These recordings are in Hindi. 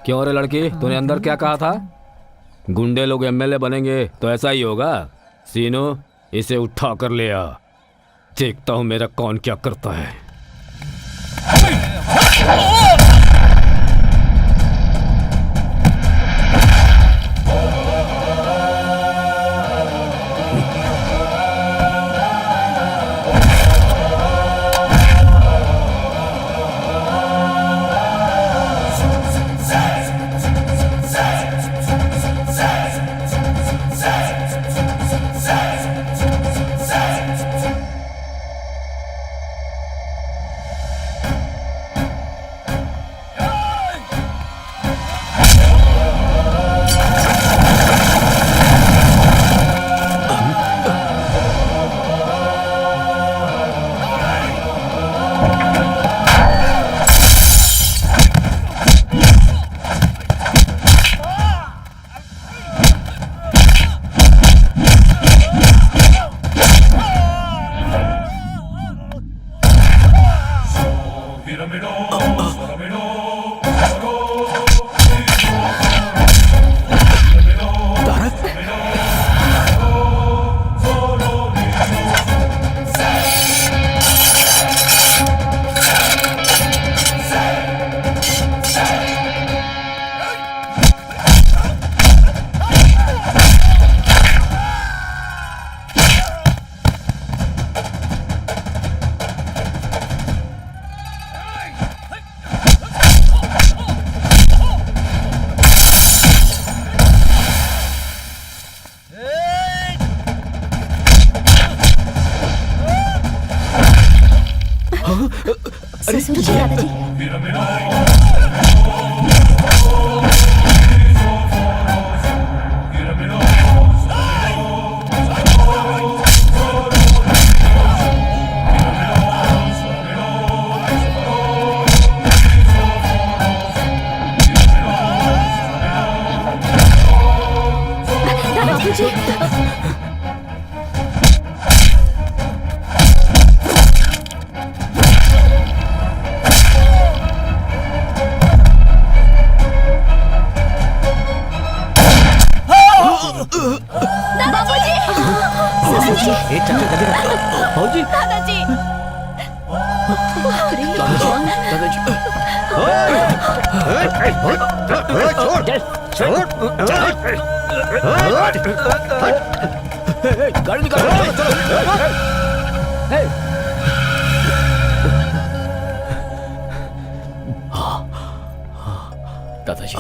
क्यों रे लड़की, तूने अंदर क्या कहा था? गुंडे लोग एमएलए बनेंगे तो ऐसा ही होगा। सीनू, इसे उठा कर ले आ, देखता हूं मेरा कौन क्या करता है। ससुर जी, दादाजी। दादाजी। दादाजी। गाड़ी निकालो। दादाजी,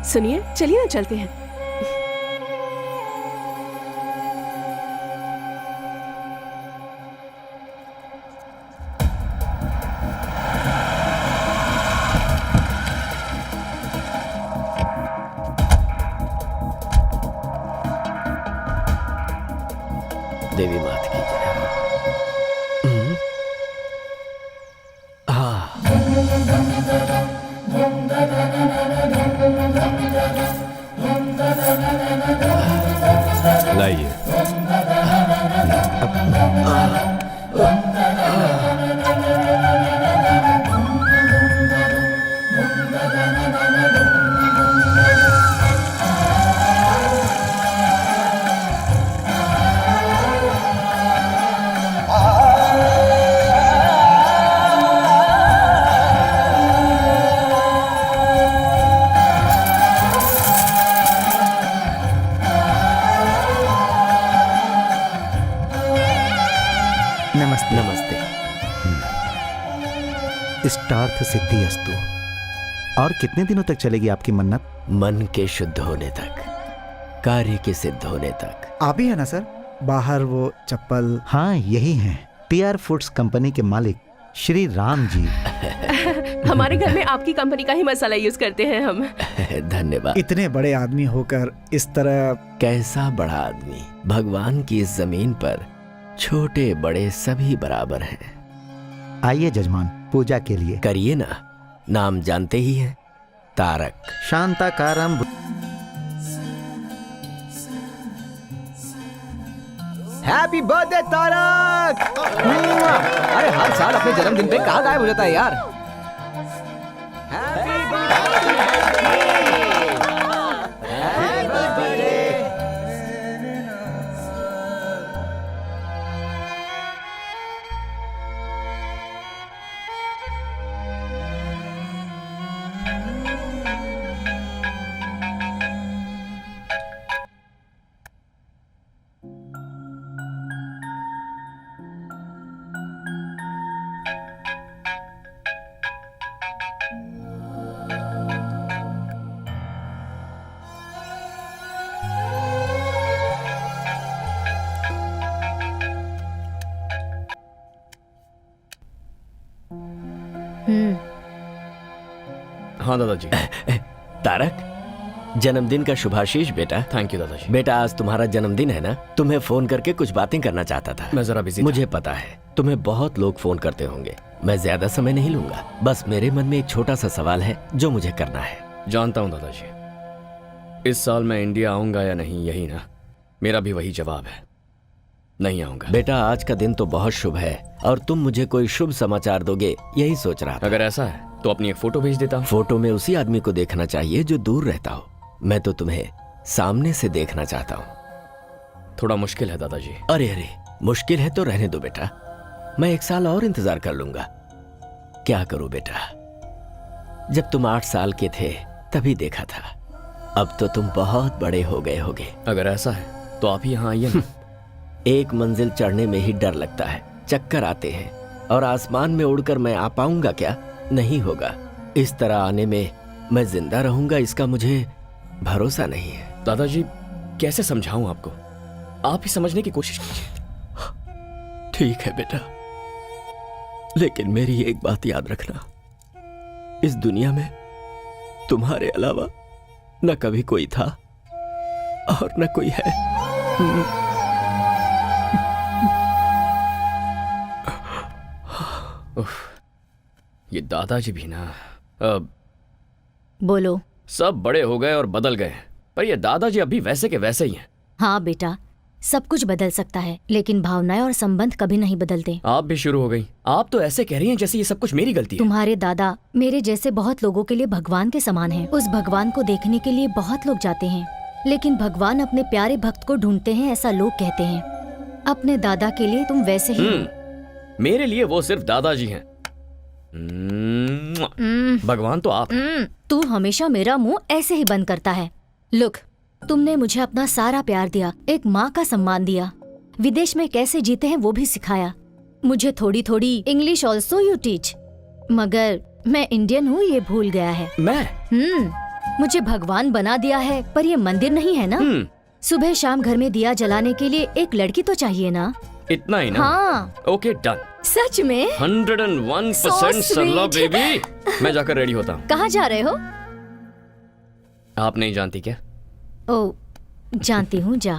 सुनिए, चलिए ना, चलते हैं। देवी मात की जय। लाइए। नमस्ते। नमस्ते। इष्टार्थ सिद्धि अस्तु। और कितने दिनों तक चलेगी आपकी मन्नत? मन के शुद्ध होने तक, कार्य के सिद्ध होने तक। आप ही है ना सर, बाहर वो चप्पल? हाँ, यही हैं, PR फूड्स कंपनी के मालिक श्री राम जी। हमारे घर में आपकी कंपनी का ही मसाला यूज करते हैं हम। धन्यवाद। इतने बड़े आदमी होकर इस तरह। कैसा बड़ा आदमी? भगवान की इस जमीन पर छोटे बड़े सभी बराबर हैं। आइए जजमान, पूजा के लिए। करिए ना, नाम जानते ही हैं, तारक। शांताकारम। Happy birthday Tarak. अरे हर साल अपने जन्मदिन पे कहाँ गायब हो जाता है यार। Happy birthday. हाँ दादाजी। तारक, जन्मदिन का शुभाशीष बेटा। थैंक यू दादाजी। बेटा, आज तुम्हारा जन्मदिन है ना? तुम्हें फोन करके कुछ बातें करना चाहता था। मैं जरा बिजी था। मुझे पता है तुम्हें बहुत लोग फोन करते होंगे। मैं ज्यादा समय नहीं लूंगा। बस मेरे मन में एक छोटा सा सवाल है जो मुझे करना है। जानता हूँ दादाजी, इस साल मैं इंडिया आऊंगा या नहीं, यही ना? मेरा भी वही जवाब है, नहीं आऊंगा। बेटा, आज का दिन तो बहुत शुभ है और तुम मुझे कोई शुभ समाचार दोगे, यही सोच रहा था। अगर ऐसा है तो अपनी एक फोटो भेज देता हूँ। फोटो में उसी आदमी को देखना चाहिए जो दूर रहता हो। मैं तो तुम्हें सामने से देखना चाहता हूँ। थोड़ा मुश्किल है दादाजी। अरे अरे, मुश्किल है तो रहने दो बेटा, मैं 1 साल और इंतजार कर लूंगा। क्या करूं बेटा, जब तुम 8 साल के थे तभी देखा था, अब तो तुम बहुत बड़े हो गए होगे। अगर ऐसा है तो आप ही यहाँ आइए ना। एक मंजिल चढ़ने में ही डर लगता है, चक्कर आते हैं, और आसमान में उड़कर मैं आ पाऊंगा क्या? नहीं होगा। इस तरह आने में मैं जिंदा रहूंगा, इसका मुझे भरोसा नहीं है। दादाजी, कैसे समझाऊं आपको? आप ही समझने की कोशिश कीजिए। ठीक है बेटा, लेकिन मेरी एक बात याद रखना, इस दुनिया में तुम्हारे अलावा न कभी कोई था और न कोई है। ये दादाजी भी ना, बोलो। सब बड़े हो गए और बदल गए, पर ये दादाजी अभी वैसे के वैसे ही हैं। हाँ बेटा, सब कुछ बदल सकता है लेकिन भावनाएं और संबंध कभी नहीं बदलते। आप भी शुरू हो गई। आप तो ऐसे कह रही हैं जैसे ये सब कुछ मेरी गलती है। तुम्हारे दादा मेरे जैसे बहुत लोगों के लिए भगवान के समान हैं। उस भगवान को देखने के लिए बहुत लोग जाते हैं, लेकिन भगवान अपने प्यारे भक्त को ढूंढते हैं, ऐसा लोग कहते हैं। अपने दादा के लिए तुम वैसे ही हो। मेरे लिए वो सिर्फ दादाजी हैं। भगवान तो आप। तू हमेशा मेरा मुंह ऐसे ही बंद करता है। लुक, तुमने मुझे अपना सारा प्यार दिया, एक माँ का सम्मान दिया, विदेश में कैसे जीते हैं वो भी सिखाया। मुझे थोड़ी थोड़ी इंग्लिश ऑल्सो यू टीच, मगर मैं इंडियन हूँ ये भूल गया है। मैं मुझे भगवान बना दिया है, पर ये मंदिर नहीं है ना। सुबह शाम घर में दिया जलाने के लिए एक लड़की तो चाहिए ना। इतना ही ना? हाँ। Okay done. सच में 101% सरला बेबी। मैं जाकर रेडी होता हूँ। कहाँ जा रहे हो? आप नहीं जानती क्या? ओ, जानती हूँ, जा।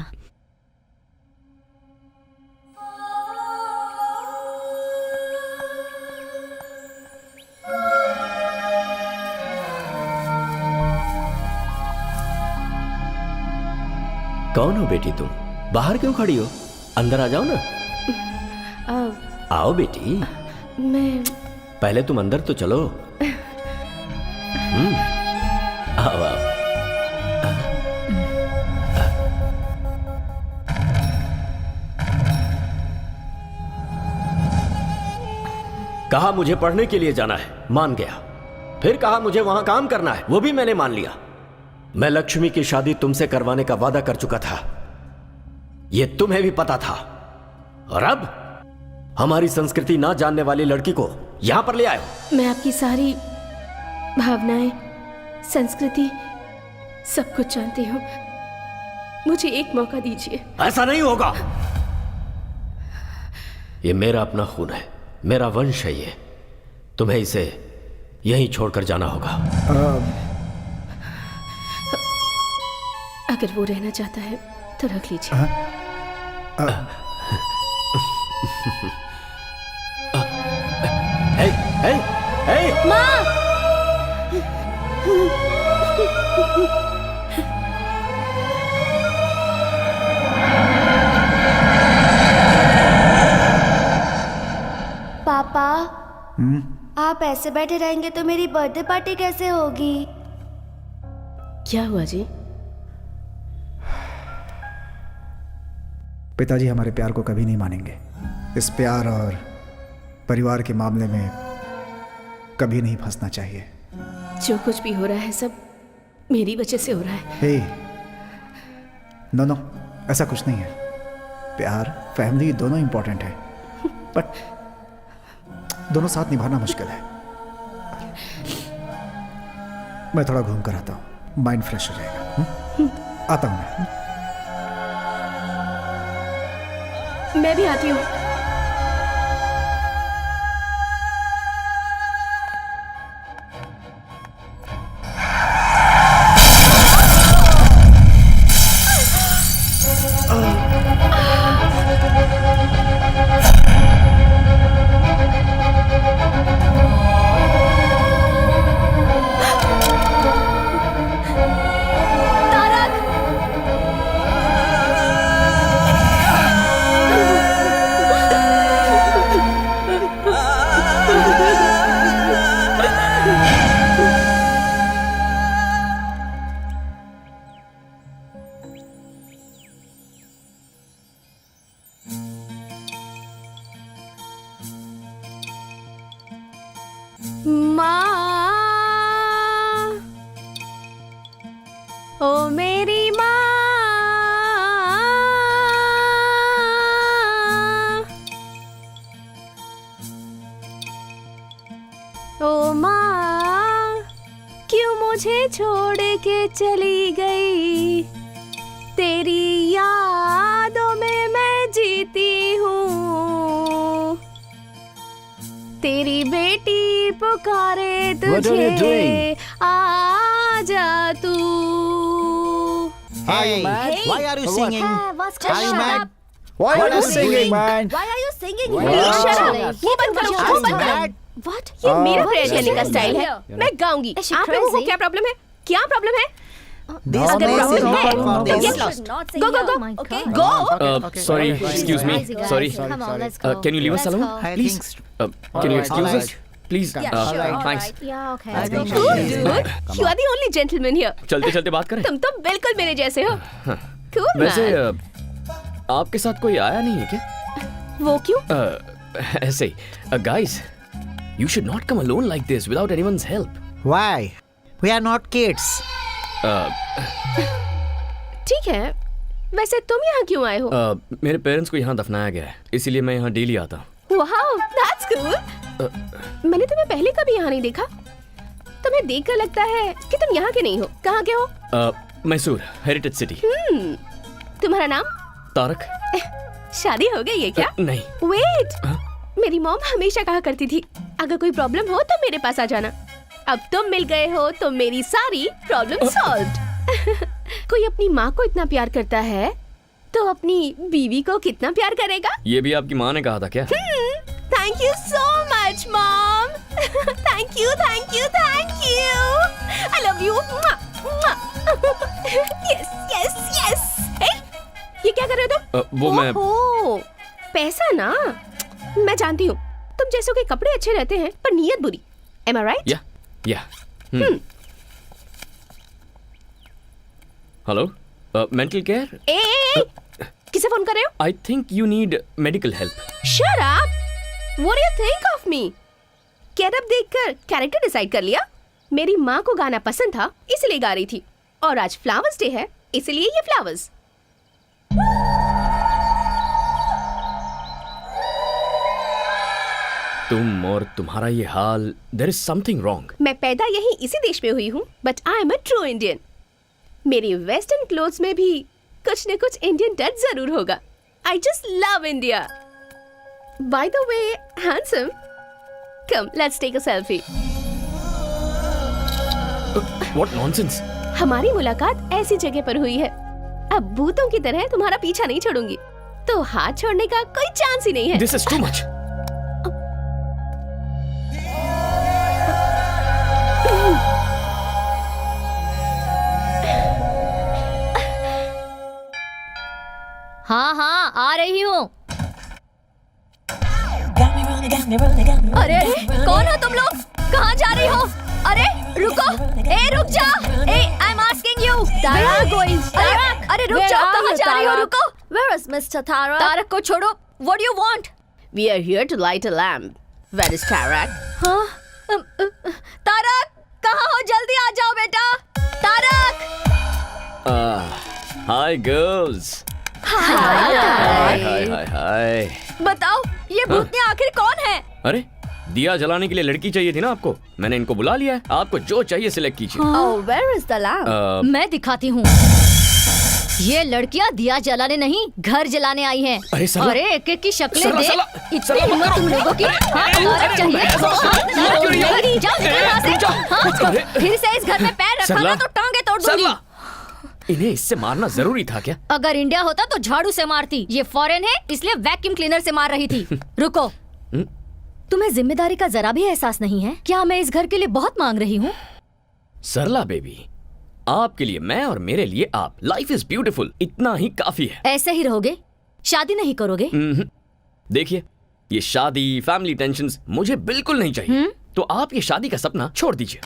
कौन हो बेटी तुम? बाहर क्यों खड़ी हो? अंदर आ जाओ ना। आओ बेटी। मैं पहले तुम अंदर तो चलो। आओ आओ। कहा मुझे पढ़ने के लिए जाना है, मान गया। फिर कहा मुझे वहां काम करना है, वो भी मैंने मान लिया। मैं लक्ष्मी की शादी तुमसे करवाने का वादा कर चुका था, ये तुम्हें भी पता था। और अब हमारी संस्कृति ना जानने वाली लड़की को यहां पर ले आए हो? मैं आपकी सारी भावनाएं, संस्कृति, सब कुछ जानती हूँ। मुझे एक मौका दीजिए। ऐसा नहीं होगा। ये मेरा अपना खून है, मेरा वंश है ये। तुम्हें इसे यहीं छोड़कर जाना होगा। अगर वो रहना चाहता है तो रख लीजिए। हे, हे, हे! पापा, आप ऐसे बैठे रहेंगे तो मेरी बर्थडे पार्टी कैसे होगी? क्या हुआ जी? पिताजी हमारे प्यार को कभी नहीं मानेंगे। इस प्यार और परिवार के मामले में कभी नहीं फंसना चाहिए। जो कुछ भी हो रहा है सब मेरी वजह से हो रहा है। हे, नो, ऐसा कुछ नहीं है। प्यार, फैमिली दोनों इंपॉर्टेंट है, बट दोनों साथ निभाना मुश्किल है। मैं थोड़ा घूम कर आता हूँ, माइंड फ्रेश हो जाएगा। आता हूँ मैं भी आती हूँ। ओ मेरी माँ, ओ माँ, क्यों मुझे छोड़ के चली गई? तेरी यादों में मैं जीती हूँ। तेरी बेटी पुकारे तुझे, आ जा तू। Hey, why are you singing? What's Are you mad? Why are you singing, man? Why are you singing? Shut up! वो बंद करो, वो बंद करो। What? ये मेरा प्रेयर करने का स्टाइल है। मैं गाऊंगी। Is she आप लोगों को crazy? क्या प्रॉब्लम है? क्या प्रॉब्लम है? This अगर girl प्रॉब्लम is है not- तो This get should lost. not sing Go, go, here. go. Oh my Okay, God. go. Sorry, excuse me. Crazy, Sorry. guys. Come on, let's go. Can you leave us Let's alone, go. I please? think Can you excuse Alright. us, please? Yeah, sure. all Thanks. right. Yeah, okay. I think Come Cool, on. dude. You are the only gentleman here. चलते चलते बात करें। तुम तो बिल्कुल मेरे जैसे हो। Cool, वैसे man. आपके साथ कोई आया नहीं है क्या? वो क्यों? ऐसे ही। Guys, you should not come alone like this without anyone's help. why? We are not kids. ठीक है। वैसे तुम यहाँ क्यों आए हो? मेरे पेरेंट्स को यहाँ दफनाया गया है, इसीलिए मैं यहाँ डेली आता हूँ। Wow, that's cool. मैंने तुम्हें पहले कभी यहाँ नहीं देखा। तुम्हें देखकर लगता है कि तुम यहाँ के नहीं हो। कहाँ के हो? Mysore, heritage city. तुम्हारा नाम? तारक? शादी हो गई है क्या? नहीं। वेट, मेरी मॉम हमेशा कहा करती थी अगर कोई प्रॉब्लम हो तो मेरे पास आ जाना। अब तुम मिल गए हो तो मेरी सारी प्रॉब्लम सॉल्व्ड। कोई अपनी माँ को इतना प्यार करता है तो अपनी बीवी को कितना प्यार करेगा? ये भी आपकी माँ ने कहा था क्या? Thank you so much mom. Thank you, thank you, thank you. I love you. Yes yes yes. ये क्या कर रहे हो तुम? वो मैं ओहो, पैसा ना। मैं जानती हूँ तुम जैसों के कपड़े अच्छे रहते हैं पर नीयत बुरी। Am I right? या हेलो, मेंटल केयर? ए, किसे फोन कर रहे हो? I think you need medical help. Shut up! What do you think of me? Get up देखकर कैरेक्टर डिसाइड कर लिया? मेरी माँ को गाना पसंद था इसलिए गा रही थी, और आज फ्लावर्स डे है इसलिए ये फ्लावर्स। तुम और तुम्हारा ये हाल, देयर इज समथिंग रॉन्ग। मैं पैदा यही इसी देश में हुई हूँ, but I am a true Indian. मेरी वेस्टर्न क्लोथ्स में भी कुछ न कुछ इंडियन टच जरूर होगा। I just love India. By the way handsome, come let's take a selfie. What nonsense. हमारी मुलाकात ऐसी जगह पर हुई है, अब भूतों की तरह तुम्हारा पीछा नहीं छोड़ूंगी, तो हाथ छोड़ने का कोई चांस ही नहीं है। This is too much. हाँ हाँ आ रही हूँ। अरे कौन हो तुम लोग? कहाँ जा रही हो? अरे रुको, रुक जा। I am asking you. अरे रुक जाओ, कहाँ जा रही हो? रुको। Where is Mr. Tarak? Tarak को छोड़ो। What do you want? We are here to light a lamp. Where is Tarak? हाँ? तारक कहाँ हो? जल्दी आ जाओ बेटा। Tarak. Hi girls. Hi. Hi hi hi. बताओ ये भूतनी आखिर कौन है? अरे दिया जलाने के लिए लड़की चाहिए थी ना आपको, मैंने इनको बुला लिया है। आपको जो चाहिए सिलेक्ट कीजिए। Oh, where is the lamp? मैं दिखाती हूँ। ये लड़कियाँ दिया जलाने नहीं, घर जलाने आई हैं। अरे सरला। अरे एक एक की शक्लें सरला, देख। सरला। इतनी सरला, मत हिम्मत करो। तुम लोगों की? हाँ, तारक चाहिए। नहीं, जाओ यहाँ से। हाँ, फिर से इस घर में पैर रखा सरला। ना तो टांगे तोड़ दूंगी। सरला, इन्हें इससे मारना जरूरी था क्या? अगर इंडिया होता तो झाड़ू से मारती। ये फॉरेन है इसलिए वैक्यूम क्लीनर से मार रही थी। रुको, तुम्हें जिम्मेदारी का जरा भी एहसास नहीं है? क्या मैं इस घर के लिए बहुत मांग रही हूँ? सरला बेबी, आपके लिए मैं और मेरे लिए आप। लाइफ इज ब्यूटीफुल, इतना ही काफी है। ऐसे ही रहोगे? शादी नहीं करोगे? देखिए, ये शादी, फैमिली टेंशन्स मुझे बिल्कुल नहीं चाहिए। तो आप ये शादी का सपना छोड़ दीजिए।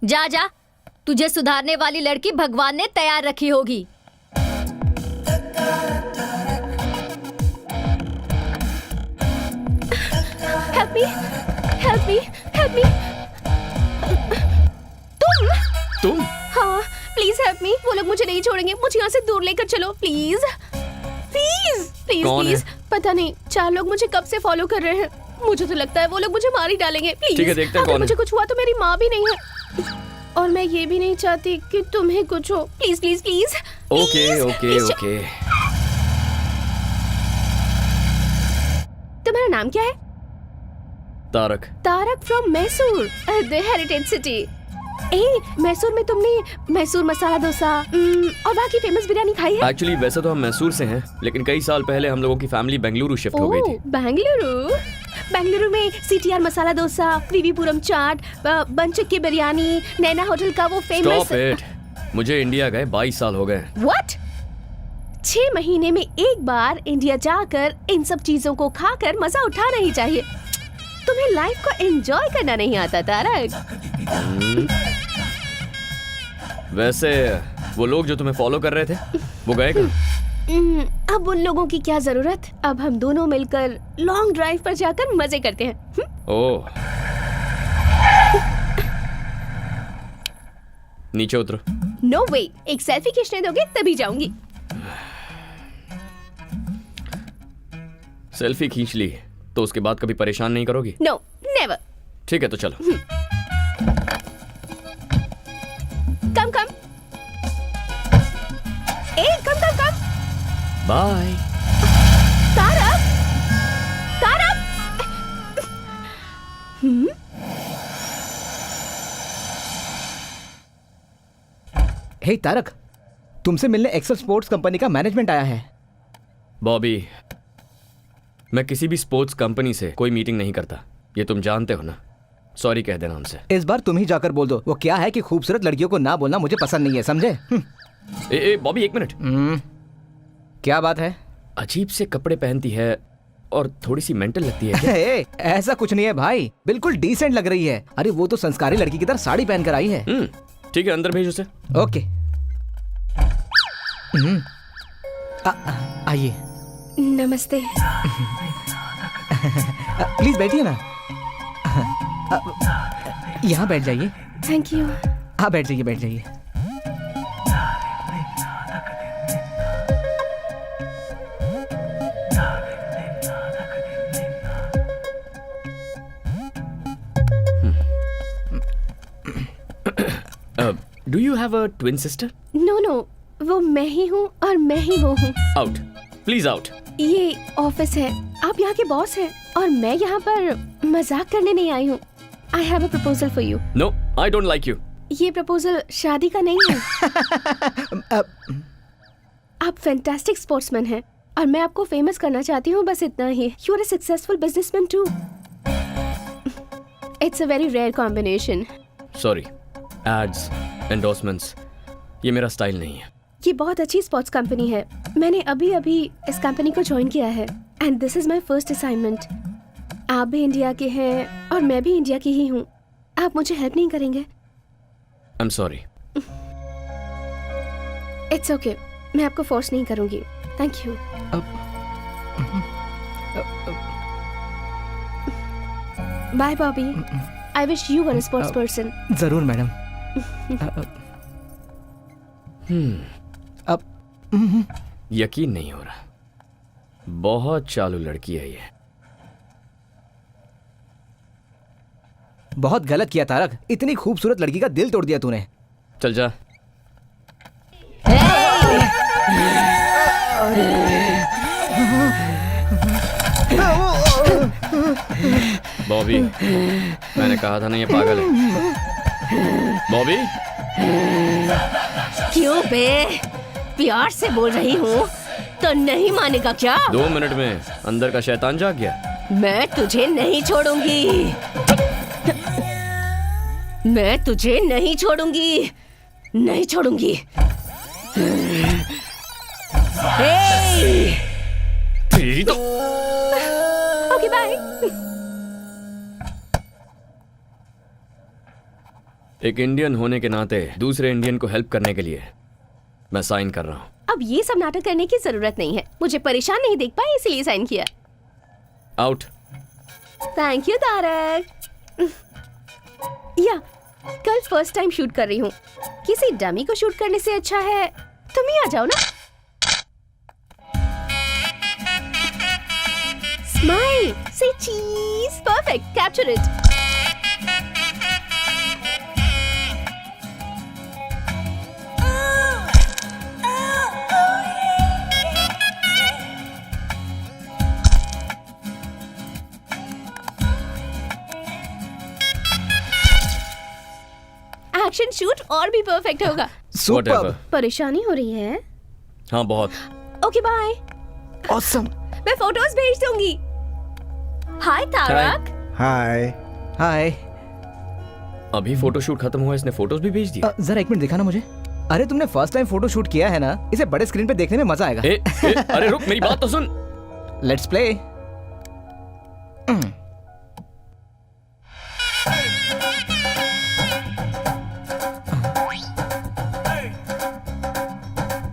जा जा, तुझे सुधारने वाली लड़की भगवान ने तैयार रखी होगी। Help me, help me, help me. तुम? हाँ, प्लीज हेल्प मी। वो लोग मुझे नहीं छोड़ेंगे, मुझे यहाँ से दूर लेकर चलो प्लीज, प्लीज, प्लीज, कौन प्लीज। है? पता नहीं, 4 लोग मुझे कब से फॉलो कर रहे हैं। मुझे तो लगता है वो लोग मुझे मार ही डालेंगे। प्लीज, ठीक है, देखते हैं अगर कौन है। मुझे कुछ हुआ तो मेरी माँ भी नहीं है, और मैं ये भी नहीं चाहती कि तुम्हें कुछ हो। Please please please. Okay okay okay. तुम्हारा नाम क्या है? Tarak. Tarak from Mysore, the heritage city. Mysore में तुमने मैसूर मसाला डोसा और बाकी फेमस बिरयानी खाई है? एक्चुअली वैसे तो हम मैसूर से हैं, लेकिन कई साल पहले हम लोगों की फैमिली बेंगलुरु शिफ्ट हो गई थी। बेंगलुरु। बेंगलुरु में सीटीआर मसाला डोसा, विवीपुरम चाट, बनचक्की बिरयानी, नैना होटल का वो फेमस। Stop it. मुझे इंडिया गए 22 साल हो गए। व्हाट? 6 महीने में एक बार इंडिया जाकर इन सब चीजों को खाकर मजा उठाना ही चाहिए। तुम्हें लाइफ को एंजॉय करना नहीं आता तारक। वैसे वो लोग जो तुम्हें फॉलो कर रहे थे वो गए कहाँ? अब उन लोगों की क्या जरूरत। अब हम दोनों मिलकर लॉन्ग ड्राइव पर जाकर मजे करते हैं। ओह, नीचे उतरो। नो वे, एक सेल्फी खींचने दोगे तभी जाऊंगी। सेल्फी खींच ली तो उसके बाद कभी परेशान नहीं करोगी? No, never. ठीक है तो चलो। Come come. Come come come. Bye. Tarak, Tarak. Hey Tarak, तुमसे मिलने एक्सेल स्पोर्ट्स कंपनी का मैनेजमेंट आया है। बॉबी, मैं किसी भी स्पोर्ट्स कंपनी से कोई मीटिंग नहीं करता, ये तुम जानते हो ना। सॉरी कह देना हमसे। इस बार तुम ही जाकर बोल दो। वो क्या है कि खूबसूरत लड़कियों को ना बोलना मुझे पसंद नहीं है, समझे? ए बॉबी, एक मिनट। क्या बात है? अजीब से कपड़े पहनती है और थोड़ी सी मेंटल लगती है क्या? ऐसा कुछ नहीं है भाई, बिल्कुल डिसेंट लग रही है। अरे वो तो संस्कारी लड़की की तरह साड़ी पहन कर आई है। ठीक है, अंदर भेज उसे। ओके। आइए। नमस्ते। प्लीज बैठिए ना। यहाँ बैठ जाइए। Thank you. हाँ बैठ जाइए, बैठ जाइए। Do you have a twin sister? No no, वो मैं ही हूँ और मैं ही वो हूँ। Out, please out. ये ऑफिस है, आप यहाँ के बॉस हैं और मैं यहाँ पर मजाक करने नहीं आई हूँ। I have a proposal for you. No, I don't like you. ये प्रपोजल शादी का नहीं है। आप फैंटास्टिक स्पोर्ट्समैन हैं और मैं आपको फेमस करना चाहती हूँ, बस इतना ही। You are a successful businessman too. It's a very rare combination. Sorry, ads, endorsements, ये मेरा स्टाइल नहीं है। ये बहुत अच्छी स्पोर्ट्स कंपनी है। मैंने अभी अभी इस कंपनी को ज्वाइन किया है and this is my first assignment. आप भी इंडिया के हैं और मैं भी इंडिया की ही हूँ। आप मुझे हेल्प नहीं करेंगे? I am sorry. It's okay, मैं आपको फोर्स नहीं करूंगी। Thank you. Bye Bobby. I wish you were a sports person. जरूर मैडम। अब यकीन नहीं हो रहा, बहुत चालू लड़की है ये। बहुत गलत किया तारक, इतनी खूबसूरत लड़की का दिल तोड़ दिया तूने। चल जा। बॉबी, मैंने कहा था ना ये पागल है। बॉबी, क्यों बे? प्यार से बोल रही हूँ तो नहीं मानेगा क्या? 2 मिनट में अंदर का शैतान जाग गया। मैं तुझे नहीं छोड़ूंगी। मैं तुझे नहीं छोड़ूंगी, नहीं छोड़ूंगी। तेरी तो ओके बाय। एक इंडियन होने के नाते दूसरे इंडियन को हेल्प करने के लिए मैं साइन कर रहा हूँ। अब ये सब नाटक करने की जरूरत नहीं है। मुझे परेशान नहीं देख पाए इसलिए साइन किया। आउट। Thank you Tarak. या कल फर्स्ट टाइम शूट कर रही हूँ। किसी डमी को शूट करने से अच्छा है तुम ही आ जाओ ना। स्माइल, से चीज, perfect, capture it. Action shoot और भी परफेक्ट होगा। Whatever. परेशानी हो रही है? हाँ, बहुत। Okay bye. ऑसम। मैं फोटोज भेज दूंगी। हाय तारक। हाय। हाय। अभी फोटो शूट खत्म हुआ, इसने फोटोज भी भेज दिया। जरा 1 मिनट दिखाना मुझे। अरे तुमने फर्स्ट टाइम फोटो शूट किया है ना, इसे बड़े स्क्रीन पे देखने में मजा आएगा। अरे रुक, मेरी बात तो सुन। Let's play.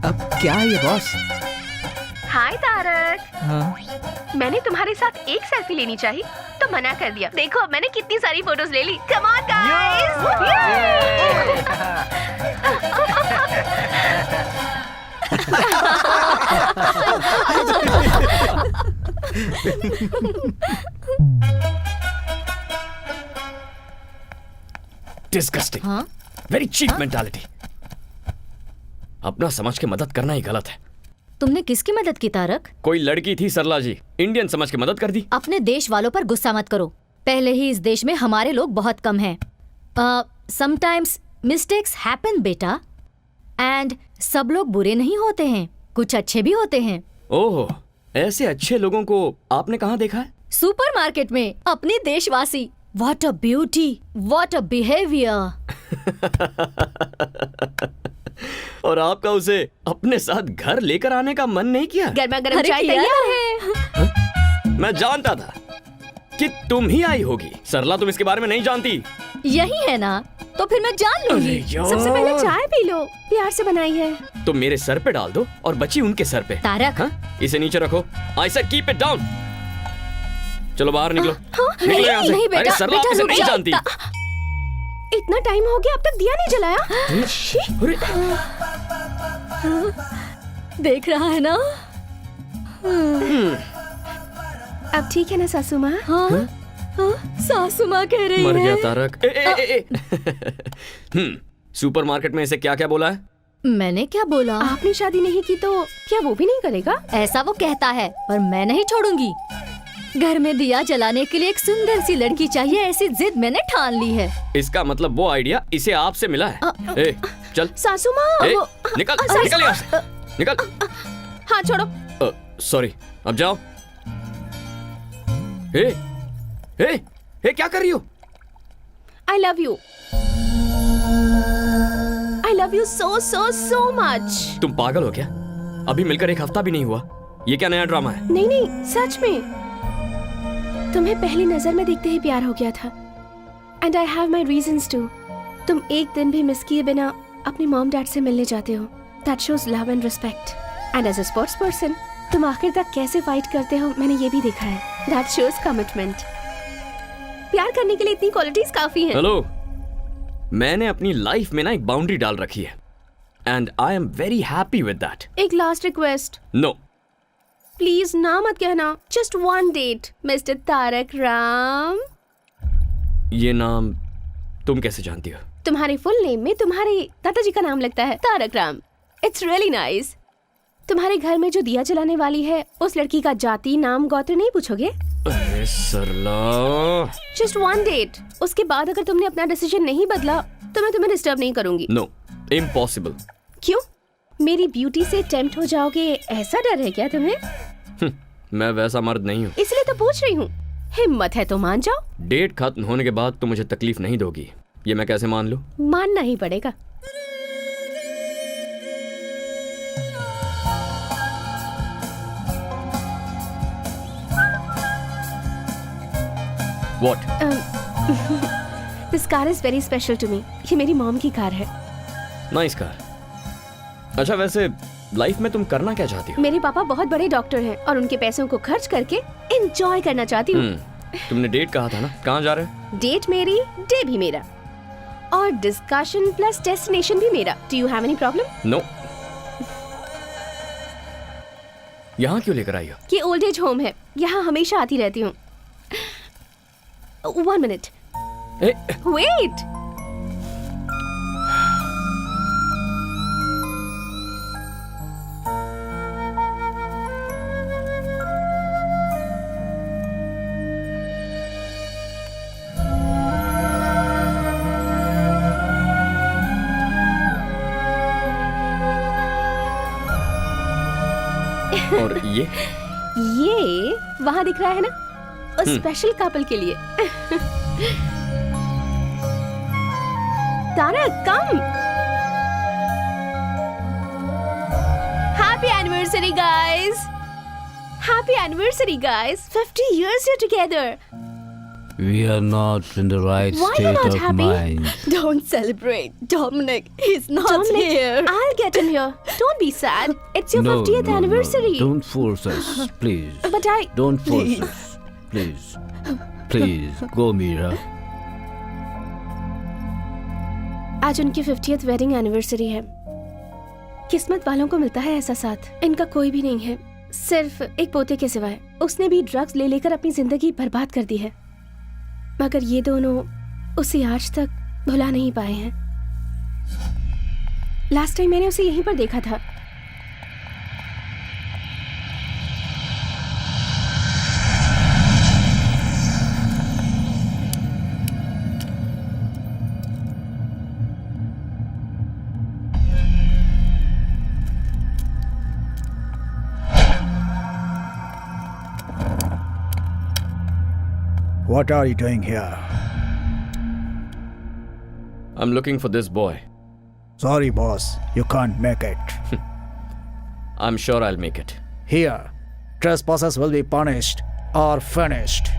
अब क्या है ये बॉस? हाय तारक। हाँ। मैंने तुम्हारे साथ एक सेल्फी लेनी चाहिए तो मना कर दिया। देखो मैंने कितनी सारी फोटोज ले ली। Come on disgusting. हाँ? Very cheap mentality. अपना समझ के मदद करना ही गलत है। तुमने किसकी मदद की तारक? कोई लड़की थी सरला जी, इंडियन समझ के मदद कर दी। अपने देश वालों पर गुस्सा मत करो। पहले ही इस देश में हमारे लोग बहुत कम हैं। समटाइम्स मिस्टेक्स हैपन बेटा, एंड सब लोग बुरे नहीं होते हैं, कुछ अच्छे भी होते हैं। ओह, ऐसे अच्छे लोगों को आपने कहाँ देखा है? सुपरमार्केट में अपने देशवासी। What a beauty, what a behaviour. और आपका उसे अपने साथ घर लेकर आने का मन नहीं किया? गर्मा गर्म अरे चाय किया तैयार है। मैं जानता था कि तुम ही आई होगी। सरला, तुम इसके बारे में नहीं जानती। यही है ना, तो फिर मैं जान लूंगी। सबसे पहले चाय पी लो, प्यार से बनाई है। तो मेरे सर पे डाल दो और बची उनके सर पे। तारक। हाँ? इसे नीचे रखो। I said keep it down. चलो बाहर निकलो। निकलो यहाँ से। नहीं बेटा, अरे सरला, आप बेटा, इसे रुक नहीं जा। जानती। इतना टाइम हो गया अब तक दिया नहीं जलाया। अरे देख रहा है ना? अब ठीक है ना सासू माँ? हाँ? हाँ? सासू माँ कह रही मर है। गया तारक। ए, ए, ए, ए। सुपरमार्केट में इसे क्या क्या बोला है? मैंने क्या बोला? आपने शादी नहीं की तो क्या वो भी नहीं करेगा? ऐसा वो कहता है, पर मैं नहीं छोड़ूंगी। घर में दिया जलाने के लिए एक सुंदर सी लड़की चाहिए, ऐसी जिद मैंने ठान ली है। इसका मतलब वो आइडिया इसे आपसे मिला है। ए, चल सासू माँ ए, वो- निकल सासू- निकल यहाँ से, निकल। हाँ छोड़ो। सॉरी, अब जाओ। ए, ए, ए, क्या कर रही हो? I love you. I love you so much. तुम पागल हो क्या? अभी मिलकर एक हफ्ता भी नहीं हुआ, ये क्या नया ड्रामा है? नहीं नहीं, सच में तुम्हें पहली नजर में देखते ही प्यार हो गया था। And I have my reasons too. तुम एक दिन भी मिस किए बिना अपनी मॉम डैड से मिलने जाते हो। That shows love and respect. And as a sports person, तुम आखिर तक कैसे फाइट करते हो मैंने ये भी देखा है। That shows commitment. प्यार करने के लिए इतनी क्वालिटीज काफी हैं। हेलो, मैंने अपनी लाइफ में ना एक बाउंड्री डाल रखी है and I am very happy with that. एक लास्ट रिक्वेस्ट, नो, प्लीज ना मत कहना। Just one date mister Tarak Ram. ये नाम तुम कैसे जानती हो? तुम्हारे फुल नेम में तुम्हारे दादाजी का नाम लगता है, Tarak Ram. It's really nice. तुम्हारे घर में जो दिया जलाने वाली है उस लड़की का जाति नाम गोत्र नहीं पूछोगे? अरे सरला, जस्ट वन डेट, उसके बाद अगर तुमने अपना डिसीजन नहीं बदला तो मैं तुम्हें डिस्टर्ब नहीं करूंगी। No, impossible. क्यों? मेरी ब्यूटी से टेम्प्ट हो जाओगे ऐसा डर है क्या तुम्हें? मैं वैसा मर्द नहीं हूँ। इसलिए तो पूछ रही हूँ। हिम्मत है तो मान जाओ। डेट खत्म होने के बाद तो मुझे तकलीफ नहीं दोगी, ये मैं कैसे मान लूँ? मानना ही पड़ेगा। What? This car is very special to me. ये मेरी मॉम की कार है। Nice car. अच्छा, वैसे लाइफ में तुम करना क्या चाहती हो? मेरे पापा बहुत बड़े डॉक्टर हैं और उनके पैसों को खर्च करके एंजॉय करना चाहती हूँ। तुमने डेट कहा था ना, कहाँ जा रहे हो? डेट मेरी, डे भी मेरा, और डिस्कशन प्लस डेस्टिनेशन भी मेरा। Do you have any problem? No. यहाँ क्यों लेकर आई हो? ये ओल्ड एज होम है, यहाँ हमेशा आती रहती हूँ। 1 minute. ए, Wait. और ये वहाँ दिख रहा है ना, उस स्पेशल कपल के लिए। Tarak, come. Happy anniversary guys. Happy anniversary guys. 50 years you're together. We are not in the right Why you state not of happy? mind. Don't celebrate, Dominic. He's not Dominic, here. I'll get him here. Don't be sad. It's your No, 50th no, anniversary. No. Don't force us, please. But I... Don't force Please. us, please. Please, go, Mira. आज उनकी 50th वेडिंग एनिवर्सरी है। किस्मत वालों को मिलता है ऐसा साथ। इनका कोई भी नहीं है, सिर्फ एक पोते के सिवाय। उसने भी ड्रग्स ले लेकर अपनी जिंदगी बर्बाद कर दी है, मगर ये दोनों उसे आज तक भुला नहीं पाए हैं। लास्ट टाइम मैंने उसे यहीं पर देखा था। What are you doing here? I'm looking for this boy. Sorry, boss, you can't make it. I'm sure I'll make it. Here, trespassers will be punished or finished.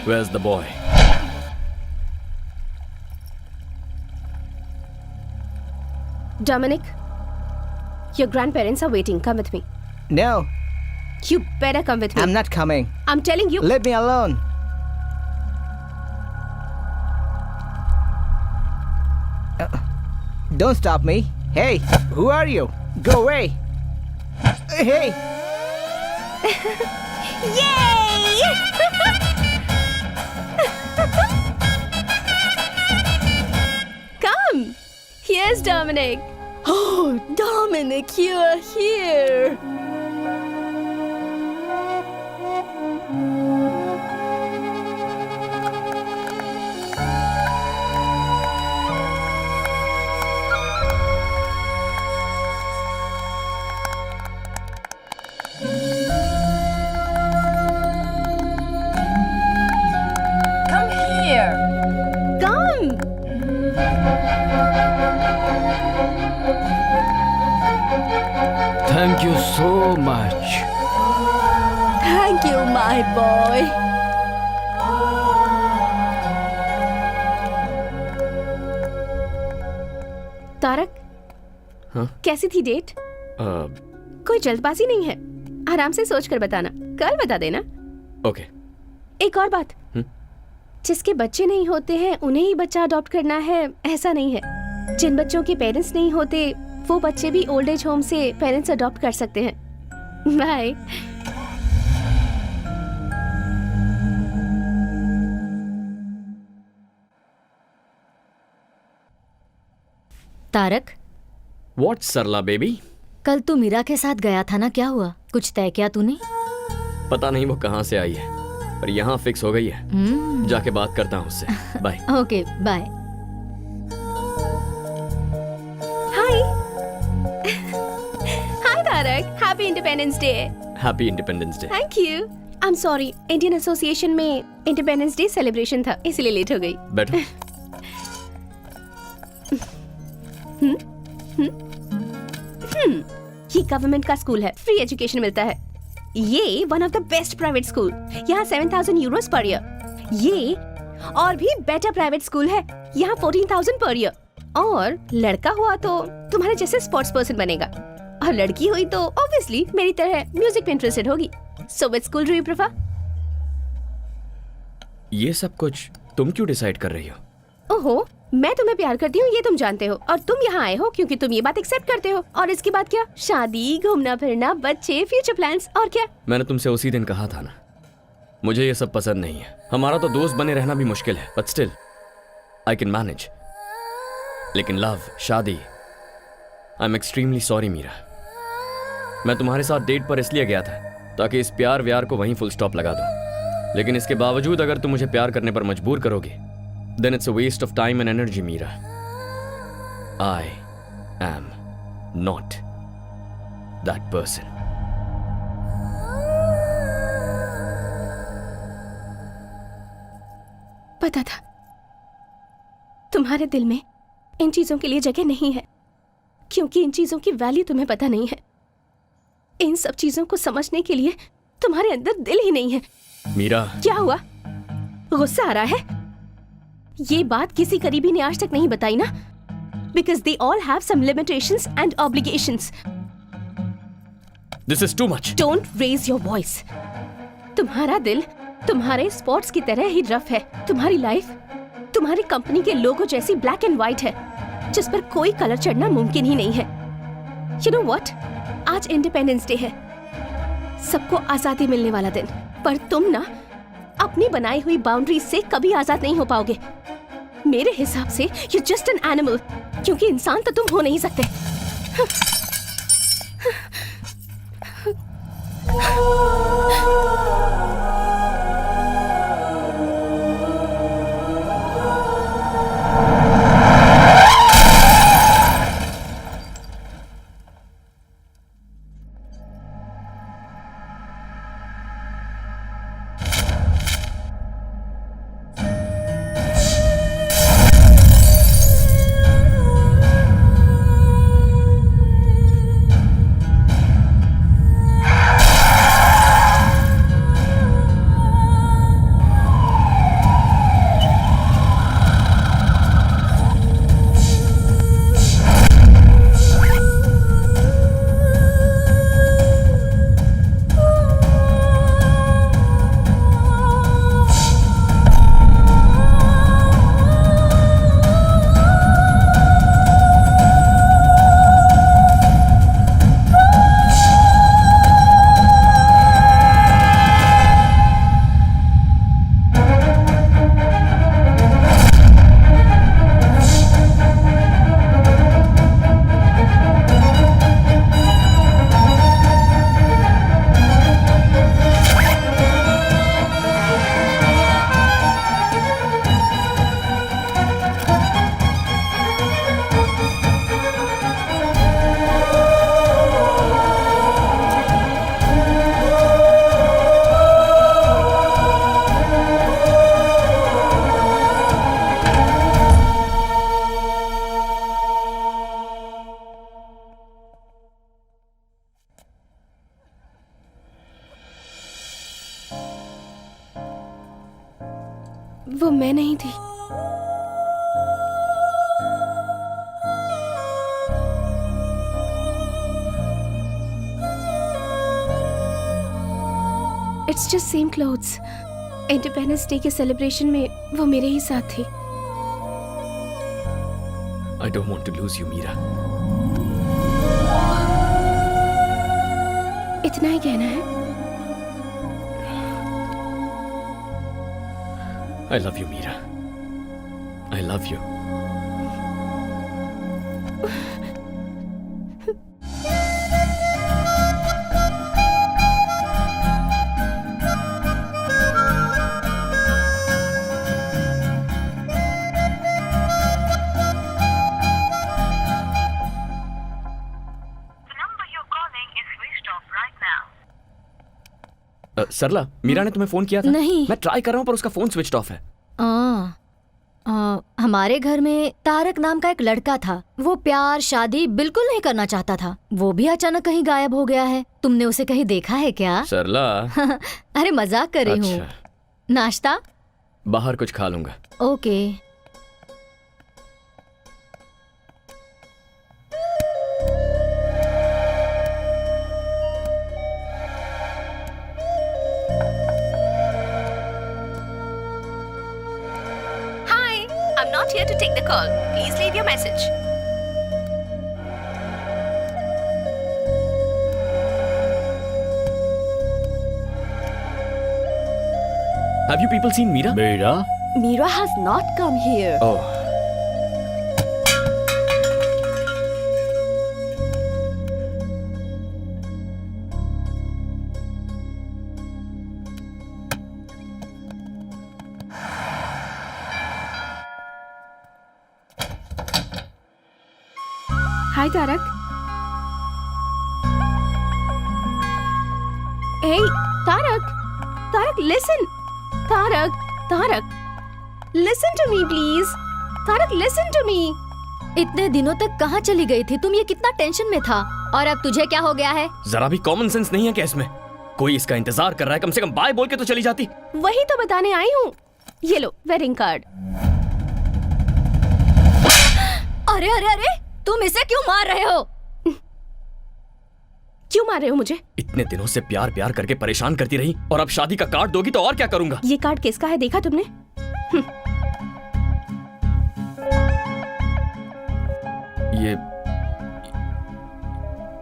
Where's the boy? Dominic, your grandparents are waiting. Come with me. No, You better come with me. I'm not coming. I'm telling you. Leave me alone. Don't stop me. Hey, who are you? Go away. Hey. Yay! Come. Here's Dominic. Oh, Dominic, you are here. Come here. Come. Thank you so much. Thank you, my boy. Tarak, हाँ? कैसी थी डेट? कोई जल्दबाजी नहीं है, आराम से सोच कर बताना, कल बता देना। ओके। एक और बात, जिसके बच्चे नहीं होते हैं उन्हें ही बच्चा अडॉप्ट करना है, ऐसा नहीं है। जिन बच्चों के पेरेंट्स नहीं होते वो बच्चे भी ओल्ड एज होम से पेरेंट्स अडॉप्ट कर सकते हैं। Bye. Tarak, What, Sarla baby? कल तू मीरा के साथ गया था ना, क्या हुआ? कुछ तय किया तूने? पता नहीं वो कहाँ से आई है, पर यहाँ फिक्स हो गई है। जाके बात करता हूँ उससे। Bye. Okay, bye. Hi. Hi Tarak, happy independence day. Happy independence day. Thank you. I am sorry, Indian association में इंडिपेंडेंस डे सेलिब्रेशन था, इसलिए लेट हो गई। बैठो। ये गवर्नमेंट का स्कूल है, फ्री एजुकेशन मिलता है। ये one of the best private school, यहाँ 7,000 यूरोस पर ईयर। ये और भी बेटर प्राइवेट स्कूल है, यहाँ 14,000 पर ईयर। और लड़का हुआ तो तुम्हारे जैसे स्पोर्ट्स पर्सन बनेगा, और लड़की हुई तो ऑब्वियसली मेरी तरह म्यूजिक में इंटरेस्टेड होगी। So which school do you prefer? ये सब कुछ तुम क्यों डिसाइड कर रही हो? ओहो, मैं तुम्हें प्यार करती हूँ ये तुम जानते हो, और तुम यहाँ आए हो क्योंकि तुम ये बात एक्सेप्ट करते हो। और इसके बाद क्या? शादी, घूमना फिरना, बच्चे, फ्यूचर प्लान्स, और क्या? मैंने तुमसे उसी दिन कहा था ना, मुझे ये सब पसंद नहीं है। हमारा तो दोस्त बने रहना भी मुश्किल है, but still I can manage. लेकिन लव, शादी, I am extremely sorry Meera. मैं तुम्हारे साथ डेट पर इसलिए गया था ताकि इस प्यार व्यार को वहीं फुल स्टॉप लगा दूं। लेकिन इसके बावजूद अगर तुम मुझे प्यार करने पर मजबूर करोगे, then it's a waste of time and energy, Meera. I am not that person. पता था तुम्हारे दिल में इन चीजों के लिए जगह नहीं है, क्योंकि इन चीजों की वैल्यू तुम्हें पता नहीं है। इन सब चीजों को समझने के लिए तुम्हारे अंदर दिल ही नहीं है। मीरा, क्या हुआ? गुस्सा आ रहा है? ये बात किसी करीबी ने आज तक नहीं बताई ना, because they all have some limitations and obligations. this is too much. Don't raise your voice. तुम्हारा दिल तुम्हारे स्पॉट्स की तरह ही रफ है। तुम्हारी लाइफ तुम्हारी कंपनी के लोगो जैसी ब्लैक एंड व्हाइट है, जिस पर कोई कलर चढ़ना मुमकिन ही नहीं है। You know what? आज इंडिपेंडेंस डे है, सबको आजादी मिलने वाला दिन, पर तुम ना अपनी बनाई हुई बाउंड्रीज से कभी आजाद नहीं हो पाओगे। मेरे हिसाब से यू जस्ट एन एनिमल, क्योंकि इंसान तो तुम हो नहीं सकते। वो मैं नहीं थी। It's just same clothes. Independence day के सेलिब्रेशन में वो मेरे ही साथ थी। I don't want to lose you, Meera. इतना ही कहना है? I love you, Meera. I love you. सरला, मीरा ने तुम्हें फोन किया था? नहीं। मैं ट्राई कर रहा हूँ पर उसका फोन स्विच ऑफ है। हमारे घर में तारक नाम का एक लड़का था। वो प्यार शादी बिल्कुल नहीं करना चाहता था। वो भी अचानक कहीं गायब हो गया है। तुमने उसे कहीं देखा है क्या? सरला। अरे मजाक कर रही हूँ। अच्छा। नाश्ता? बाहर कुछ खा लूंगा। Okay. I'm not here to take the call. Please leave your message. Have you people seen Meera? बेटा Meera has not come here. Oh. Hi, Tarak. Hey, Tarak. Tarak, listen. Tarak. Listen to me, please. Tarak, listen to me. इतने दिनों तक कहाँ चली गई थी तुम? ये कितना टेंशन में था और अब तुझे क्या हो गया है? जरा भी कॉमन सेंस नहीं है क्या इसमें? कोई इसका इंतजार कर रहा है, कम से कम बाय बोल के तो चली जाती। वही तो बताने आई हूँ। ये लो वेडिंग कार्ड। अरे अरे अरे, तुम इसे क्यों मार रहे हो? क्यों मार रहे हो मुझे? इतने दिनों से प्यार प्यार करके परेशान करती रही और अब शादी का कार्ड दोगी तो और क्या करूंगा? ये कार्ड किसका है देखा तुमने?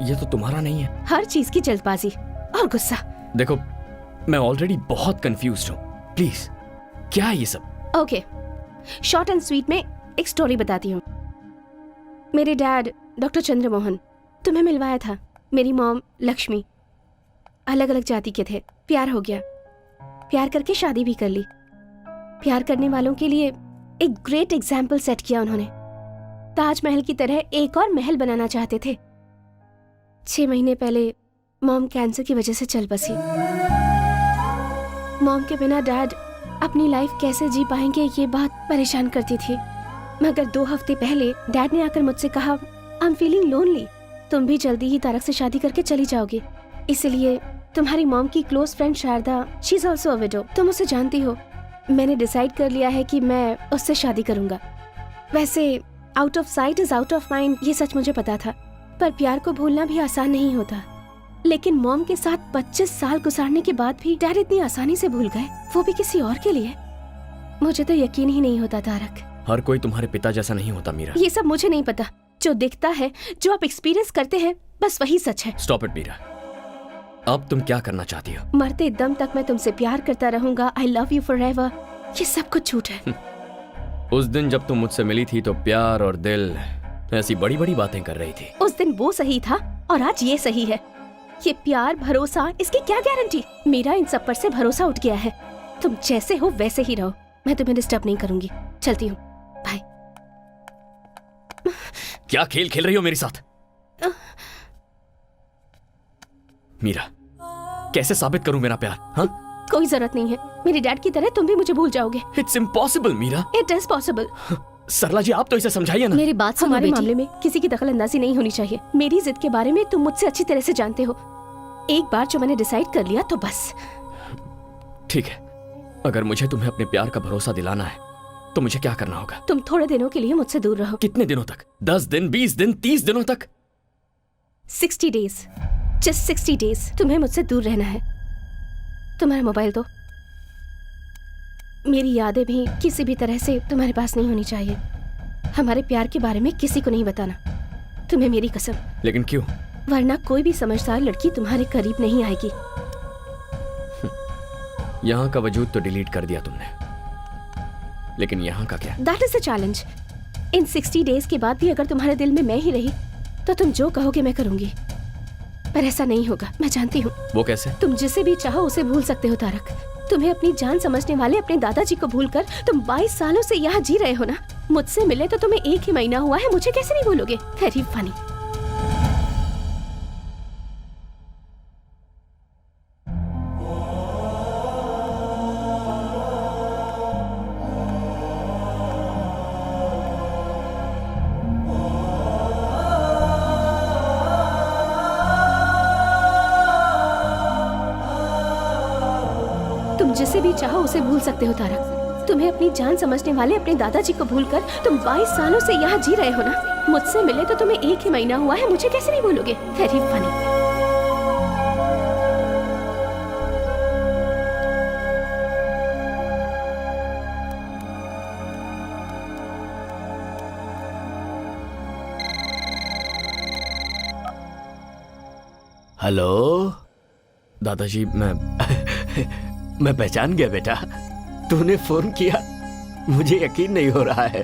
ये तो तुम्हारा नहीं है। हर चीज की जल्दबाजी और गुस्सा। देखो, मैं ऑलरेडी बहुत कंफ्यूज्ड हूँ। प्लीज, क्या है ये सब? ओके, शॉर्ट एंड स्वीट में एक स्टोरी बताती हूँ। मेरे डैड डॉक्टर चंद्रमोहन तुम्हें मिलवाया था। मेरी मॉम लक्ष्मी। अलग अलग जाति के थे। प्यार हो गया। प्यार करके शादी भी कर ली। प्यार करने वालों के लिए एक ग्रेट एग्जाम्पल सेट किया उन्होंने। ताजमहल की तरह एक और महल बनाना चाहते थे। 6 महीने पहले मॉम कैंसर की वजह से चल बसी। मॉम के बिना डैड अपनी लाइफ कैसे जी पाएंगे ये बात परेशान करती थी। मगर 2 हफ्ते पहले डैड ने आकर मुझसे कहा, आई एम फीलिंग लोनली। तुम भी जल्दी ही तारक से शादी करके चली जाओगी। इसलिए तुम्हारी मॉम की close friend Sharda, she is also a widow, तुम उसे जानती हो। मैंने डिसाइड कर लिया है कि मैं उससे शादी करूंगा। वैसे out of site is out of mind, ये सच मुझे पता था। पर प्यार को भूलना भी आसान नहीं होता। लेकिन मॉम के साथ 25 साल गुजारने के बाद भी डैड इतनी आसानी से भूल गए, वो भी किसी और के लिए। मुझे तो यकीन ही नहीं होता तारक। हर कोई तुम्हारे पिता जैसा नहीं होता मीरा। ये सब मुझे नहीं पता। जो दिखता है, जो आप एक्सपीरियंस करते हैं, बस वही सच है। Stop it Meera. अब तुम क्या करना चाहती हो? मरते दम तक मैं तुमसे प्यार करता रहूंगा। I love you forever. ये सब कुछ झूठ है। उस दिन जब तुम मुझसे मिली थी तो प्यार और दिल ऐसी बड़ी बड़ी बातें कर रही थी। उस दिन वो सही था और आज ये सही है। ये प्यार भरोसा, इसकी क्या गारंटी? मेरा इन सब पर से भरोसा उठ गया है। तुम जैसे हो वैसे ही रहो। मैं तुम्हें डिस्टर्ब नहीं करूंगी। चलती हूँ। बाय। क्या खेल खेल रही हो मेरे साथ? मीरा, कैसे साबित करूं मेरा प्यार? हाँ? कोई जरूरत नहीं है। मेरे डैड की तरह तुम भी मुझे भूल जाओगे। It's impossible Meera. It is possible. Sarla ji, आप तो इसे समझाइए ना। मेरी बात सुनो हमारे बेटी। मामले में किसी की दखल अंदाजी नहीं होनी चाहिए। मेरी जिद के बारे में तुम मुझसे अच्छी तरह से जानते हो। एक बार जो मैंने डिसाइड कर लिया तो बस। ठीक है, अगर मुझे तुम्हें अपने प्यार का भरोसा दिलाना है तो मुझे क्या करना होगा? तुम थोड़े दिनों के लिए मुझसे दूर रहो। कितने दिनों तक? 10 दिन, 20 दिन, 30 दिनों तक? 60 डेज, जस्ट 60 डेज तुम्हें मुझसे दूर रहना है। तुम्हारा मोबाइल दो। मेरी यादें भी किसी भी तरह से तुम्हारे पास नहीं होनी चाहिए। हमारे प्यार के बारे में किसी को नहीं बताना, तुम्हें मेरी कसम। लेकिन क्यों? वरना कोई भी समझदार लड़की तुम्हारे करीब नहीं आएगी। यहाँ का वजूद तो डिलीट कर दिया तुमने, लेकिन यहाँ का क्या? That is the challenge. In 60 days के बाद भी अगर तुम्हारे दिल में मैं ही रही तो तुम जो कहोगे मैं करूंगी, पर ऐसा नहीं होगा, मैं जानती हूँ। वो कैसे? तुम जिसे भी चाहो उसे भूल सकते हो तारक। तुम्हें अपनी जान समझने वाले अपने दादाजी को भूलकर तुम 22 सालों से यहाँ जी रहे हो ना। मुझसे मिले तो तुम्हें 1 ही महीना हुआ है, मुझे कैसे नहीं भूलोगे? Very funny. तुम जिसे भी चाहो उसे भूल सकते हो तारक। तुम्हें अपनी जान समझने वाले अपने दादाजी को भूलकर तुम 22 सालों से यहाँ जी रहे हो ना। मुझसे मिले तो तुम्हें 1 ही महीना हुआ है, मुझे कैसे नहीं भूलोगे? Very funny. हेलो दादाजी, मैं पहचान गया बेटा। तूने फोन किया, मुझे यकीन नहीं हो रहा है।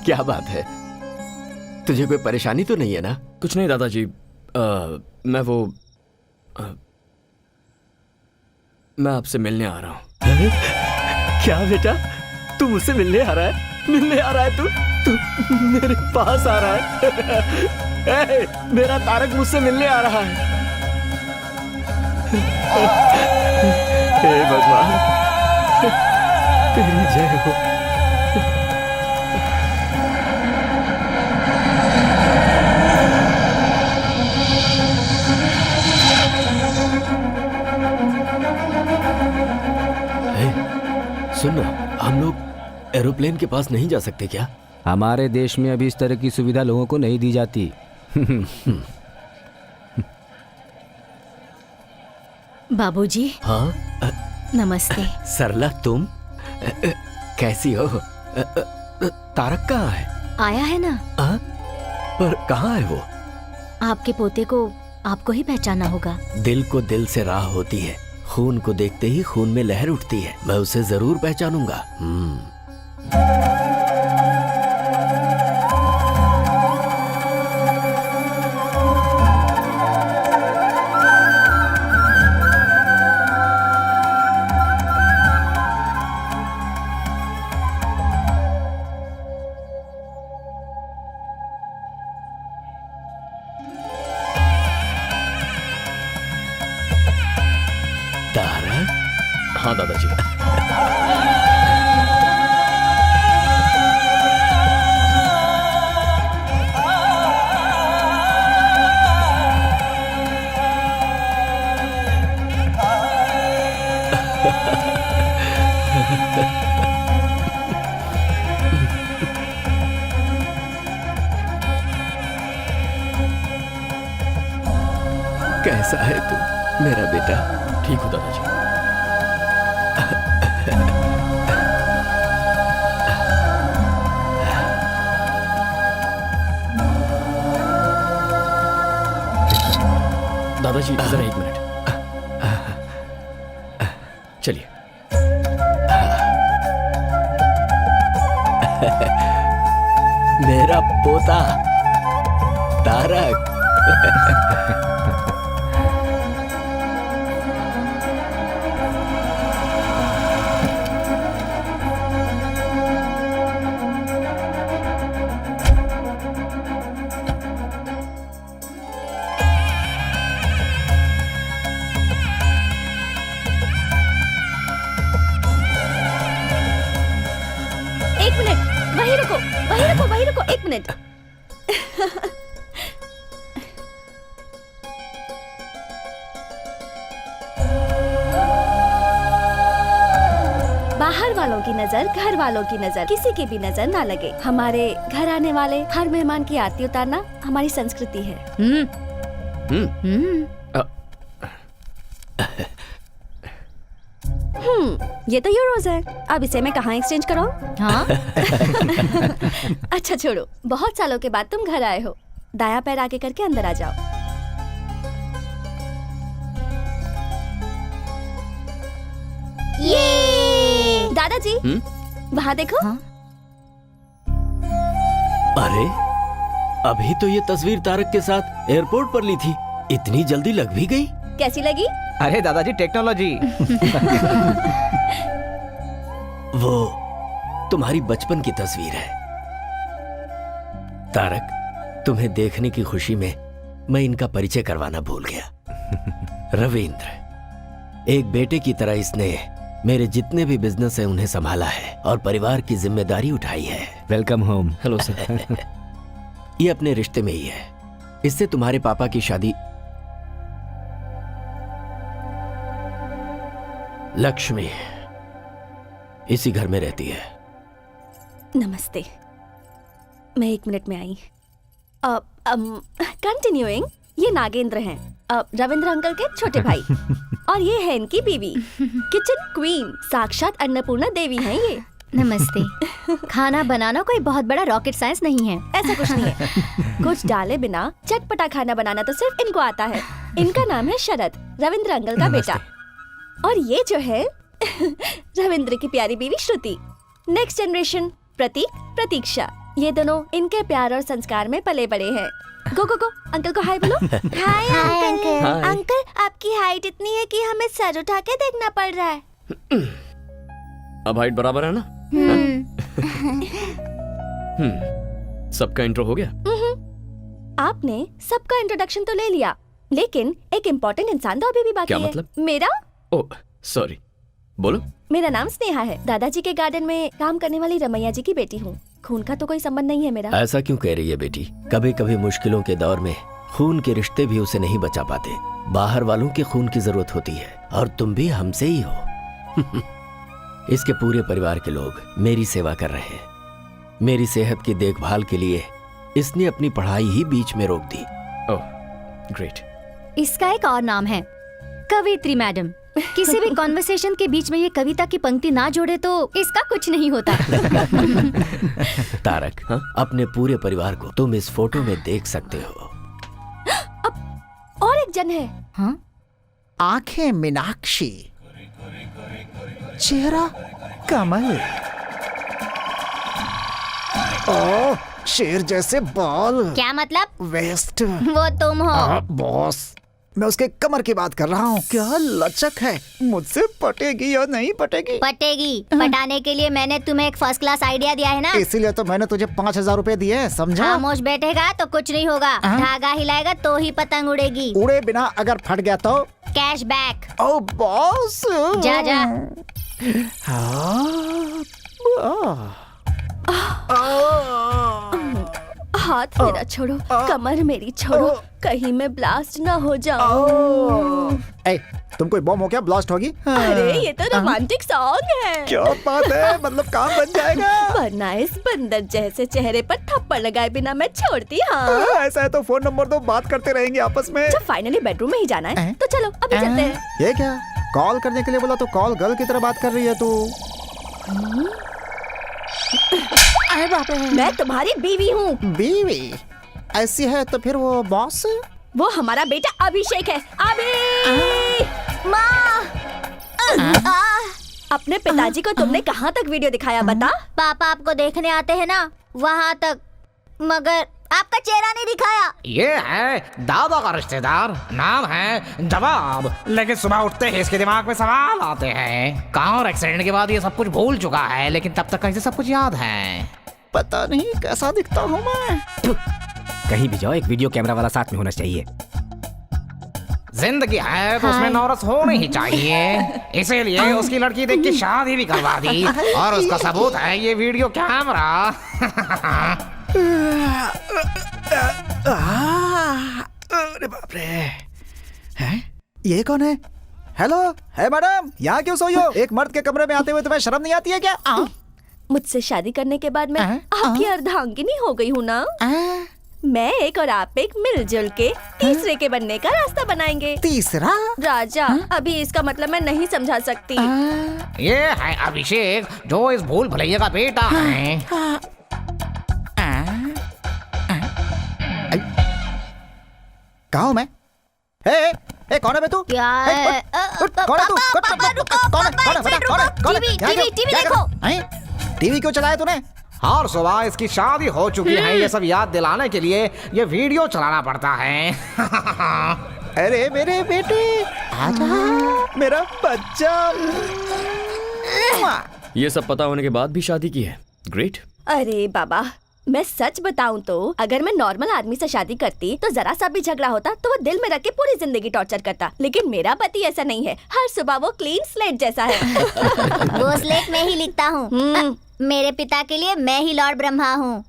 क्या बात है? तुझे कोई परेशानी तो नहीं है ना? कुछ नहीं दादाजी, मैं आपसे मिलने आ रहा हूँ। क्या बेटा, तू मुझसे मिलने आ रहा है? मिलने आ रहा है तू मेरे पास आ रहा है? मेरा तारक मुझसे मिलने आ रहा है। हे भगवान, तेरी जय हो। सुनो, हम लोग एरोप्लेन के पास नहीं जा सकते क्या? हमारे देश में अभी इस तरह की सुविधा लोगों को नहीं दी जाती। बाबूजी। हाँ नमस्ते। सरला, तुम कैसी हो? तारक कहाँ है? आया है ना। पर कहाँ है वो? आपके पोते को आपको ही पहचाना होगा। दिल को दिल से राह होती है, खून को देखते ही खून में लहर उठती है। मैं उसे जरूर पहचानूंगा। तारक? हाँ दादाजी। कैसा है तू मेरा बेटा? ठीक हो दादाजी। दादाजी जरा 1 मिनट, चलिए। मेरा पोता तारक। वहीं रुको 1 मिनट। बाहर वालों की नजर, घर वालों की नजर, किसी की भी नजर ना लगे। हमारे घर आने वाले हर मेहमान की आरती उतारना हमारी संस्कृति है। ये तो यूरोज है। अब इसे मैं कहाँ एक्सचेंज कराऊं? हाँ? अच्छा छोड़ो, बहुत सालों के बाद तुम घर आए हो। दायां पैर आगे करके अंदर आ जाओ। ये दादाजी, वहाँ देखो। हाँ? अरे अभी तो ये तस्वीर तारक के साथ एयरपोर्ट पर ली थी, इतनी जल्दी लग भी गई। कैसी लगी? अरे दादाजी टेक्नोलॉजी। वो तुम्हारी बचपन की तस्वीर है तारक। तुम्हें देखने की खुशी में मैं इनका परिचय करवाना भूल गया। रविंद्र, एक बेटे की तरह इसने मेरे जितने भी बिजनेस है उन्हें संभाला है और परिवार की जिम्मेदारी उठाई है। Welcome home. Hello sir. ये अपने रिश्ते में ही है। इससे तुम्हारे पापा की शादी। लक्ष्मी इसी घर में रहती है। नमस्ते, मैं 1 मिनट में आई। कंटिन्यूइंग, ये नागेंद्र हैं, रविंद्र अंकल के छोटे भाई। और ये है इनकी बीवी, किचन क्वीन, साक्षात अन्नपूर्णा देवी हैं ये। नमस्ते। खाना बनाना कोई बहुत बड़ा रॉकेट साइंस नहीं है। ऐसा कुछ नहीं है। कुछ डाले बिना चटपटा खाना बनाना तो सिर्फ इनको आता है। इनका नाम है शरद, रविंद्र अंकल का बेटा। और ये जो है रविंद्र की प्यारी बीवी श्रुति। नेक्स्ट जनरेशन प्रतीक, प्रतीक्षा। ये दोनों इनके प्यार और संस्कार में पले बड़े हैं। गो गो गो, अंकल को हाय बोलो। Hi uncle. अंकल, आपकी हाइट इतनी है कि हमें सर उठा के देखना पड़ रहा है। अब हाइट बराबर है ना? सबका इंट्रो हो गया? आपने सबका इंट्रोडक्शन तो ले लिया, लेकिन एक इम्पोर्टेंट इंसान तो अभी भी बाकी क्या है। मतलब? मेरा? ओह सॉरी, बोलो। मेरा नाम स्नेहा है। दादाजी के गार्डन में काम करने वाली रमैया जी की बेटी हूँ। खून का तो कोई संबंध नहीं है मेरा। ऐसा क्यों कह रही है बेटी? कभी कभी मुश्किलों के दौर में खून के रिश्ते भी उसे नहीं बचा पाते। बाहर वालों के खून की जरूरत होती है और तुम भी हमसे ही हो। इसके पूरे परिवार के लोग मेरी सेवा कर रहे हैं। मेरी सेहत की देखभाल के लिए इसने अपनी पढ़ाई ही बीच में रोक दी। Oh great. इसका एक और नाम है, कवित्री मैडम। किसी भी कॉन्वर्सेशन के बीच में ये कविता की पंक्ति ना जोड़े तो इसका कुछ नहीं होता। तारक, अपने पूरे परिवार को तुम इस फोटो में देख सकते हो। और एक जन है। हाँ? आंखें मीनाक्षी, चेहरा कमल, ओह शेर जैसे बाल। क्या मतलब? वेस्ट। वो तुम हो। बॉस, मैं उसके कमर की बात कर रहा हूँ। क्या लचक है। मुझसे पटेगी या नहीं पटेगी? पटेगी। पटाने के लिए मैंने तुम्हें एक फर्स्ट क्लास आइडिया दिया है ना। इसीलिए तो मैंने तुझे 5,000 रुपए दिए, समझा? खामोश बैठेगा तो कुछ नहीं होगा। धागा हिलाएगा तो ही पतंग उड़ेगी। उड़े बिना अगर फट गया तो? Cash back. ओ बॉस, जा जा। हाथ मेरा छोड़ो, कमर मेरी छोड़ो, कहीं मैं ब्लास्ट ना हो जाऊं। ए, तुम कोई बम हो क्या ब्लास्ट होगी? अरे ये तो रोमांटिक सॉन्ग है। क्या बात है, मतलब काम बन जाएगा। वरना इस बंदर जैसे चेहरे पर थप्पड़ लगाए बिना मैं छोड़ती। हाँ ऐसा है तो फोन नंबर दो, बात करते रहेंगे आपस में। जब फाइनली बेडरूम में ही जाना है तो चलो अभी चलते हैं। ये क्या, कॉल करने के लिए बोला तो कॉल गर्ल की तरह बात कर रही है तू। अरे बाप रे, मैं तुम्हारी बीवी हूँ। बीवी? ऐसी है तो फिर वो बॉस? वो हमारा बेटा अभिषेक है। अभी माँ, अपने पिताजी को तुमने कहाँ तक वीडियो दिखाया बता? पापा आपको देखने आते हैं ना, वहाँ तक, मगर आपका चेहरा नहीं दिखाया। ये है दादा का रिश्तेदार, नाम है जवाब। लेकिन सुबह उठते ही इसके दिमाग में सवाल आते हैं। कार एक्सीडेंट के बाद ये सब कुछ भूल चुका है, लेकिन तब तक इसे सब कुछ याद है। पता नहीं कैसा दिखता हूँ मैं। कहीं भी जाओ एक वीडियो कैमरा वाला साथ में होना चाहिए। जिंदगी है तो उसमें नौरस होनी ही चाहिए, इसीलिए उसकी लड़की देख के शादी भी करवा दी। और उसका सबूत है ये वीडियो कैमरा। अरे बाप रे, हैं? ये कौन है? हेलो, है मैडम, यहाँ क्यों सोई हो? एक मर्द के कमरे में आते हुए तुम्हें शर्म नहीं आती है क्या? मुझसे शादी करने के बाद मैं आपकी अर्धांगिनी हो गई हूँ ना। मैं एक और आप एक मिलजुल के तीसरे के बनने का रास्ता बनाएंगे। तीसरा? राजा, अभी इसका मतलब मैं नहीं समझा सकती। ये है अभिषेक, जो इस भूल भुलैया का बेटा है। कहाँ हूँ मैं? ए, कौन है बे तू? क्या है? कौन है तू? कौन है? टीवी देखो। टीवी क्यों चलाया तूने? हर सुबह इसकी शादी हो चुकी है, ये सब याद दिलाने के लिए ये वीडियो चलाना पड़ता है। अरे मेरे बेटे, आजा, मेरा बच्चा। ये सब पता होने के बाद भी शादी की है। ग्रेट। अरे बाबा, मैं सच बताऊं तो अगर मैं नॉर्मल आदमी से शादी करती तो जरा सा भी झगड़ा होता तो वो दिल में रख के पूरी जिंदगी टॉर्चर करता, लेकिन मेरा पति ऐसा नहीं है। हर सुबह वो क्लीन स्लेट जैसा है। वो स्लेट में ही लिखता हूँ। मेरे पिता के लिए मैं ही लॉर्ड ब्रह्मा हूँ।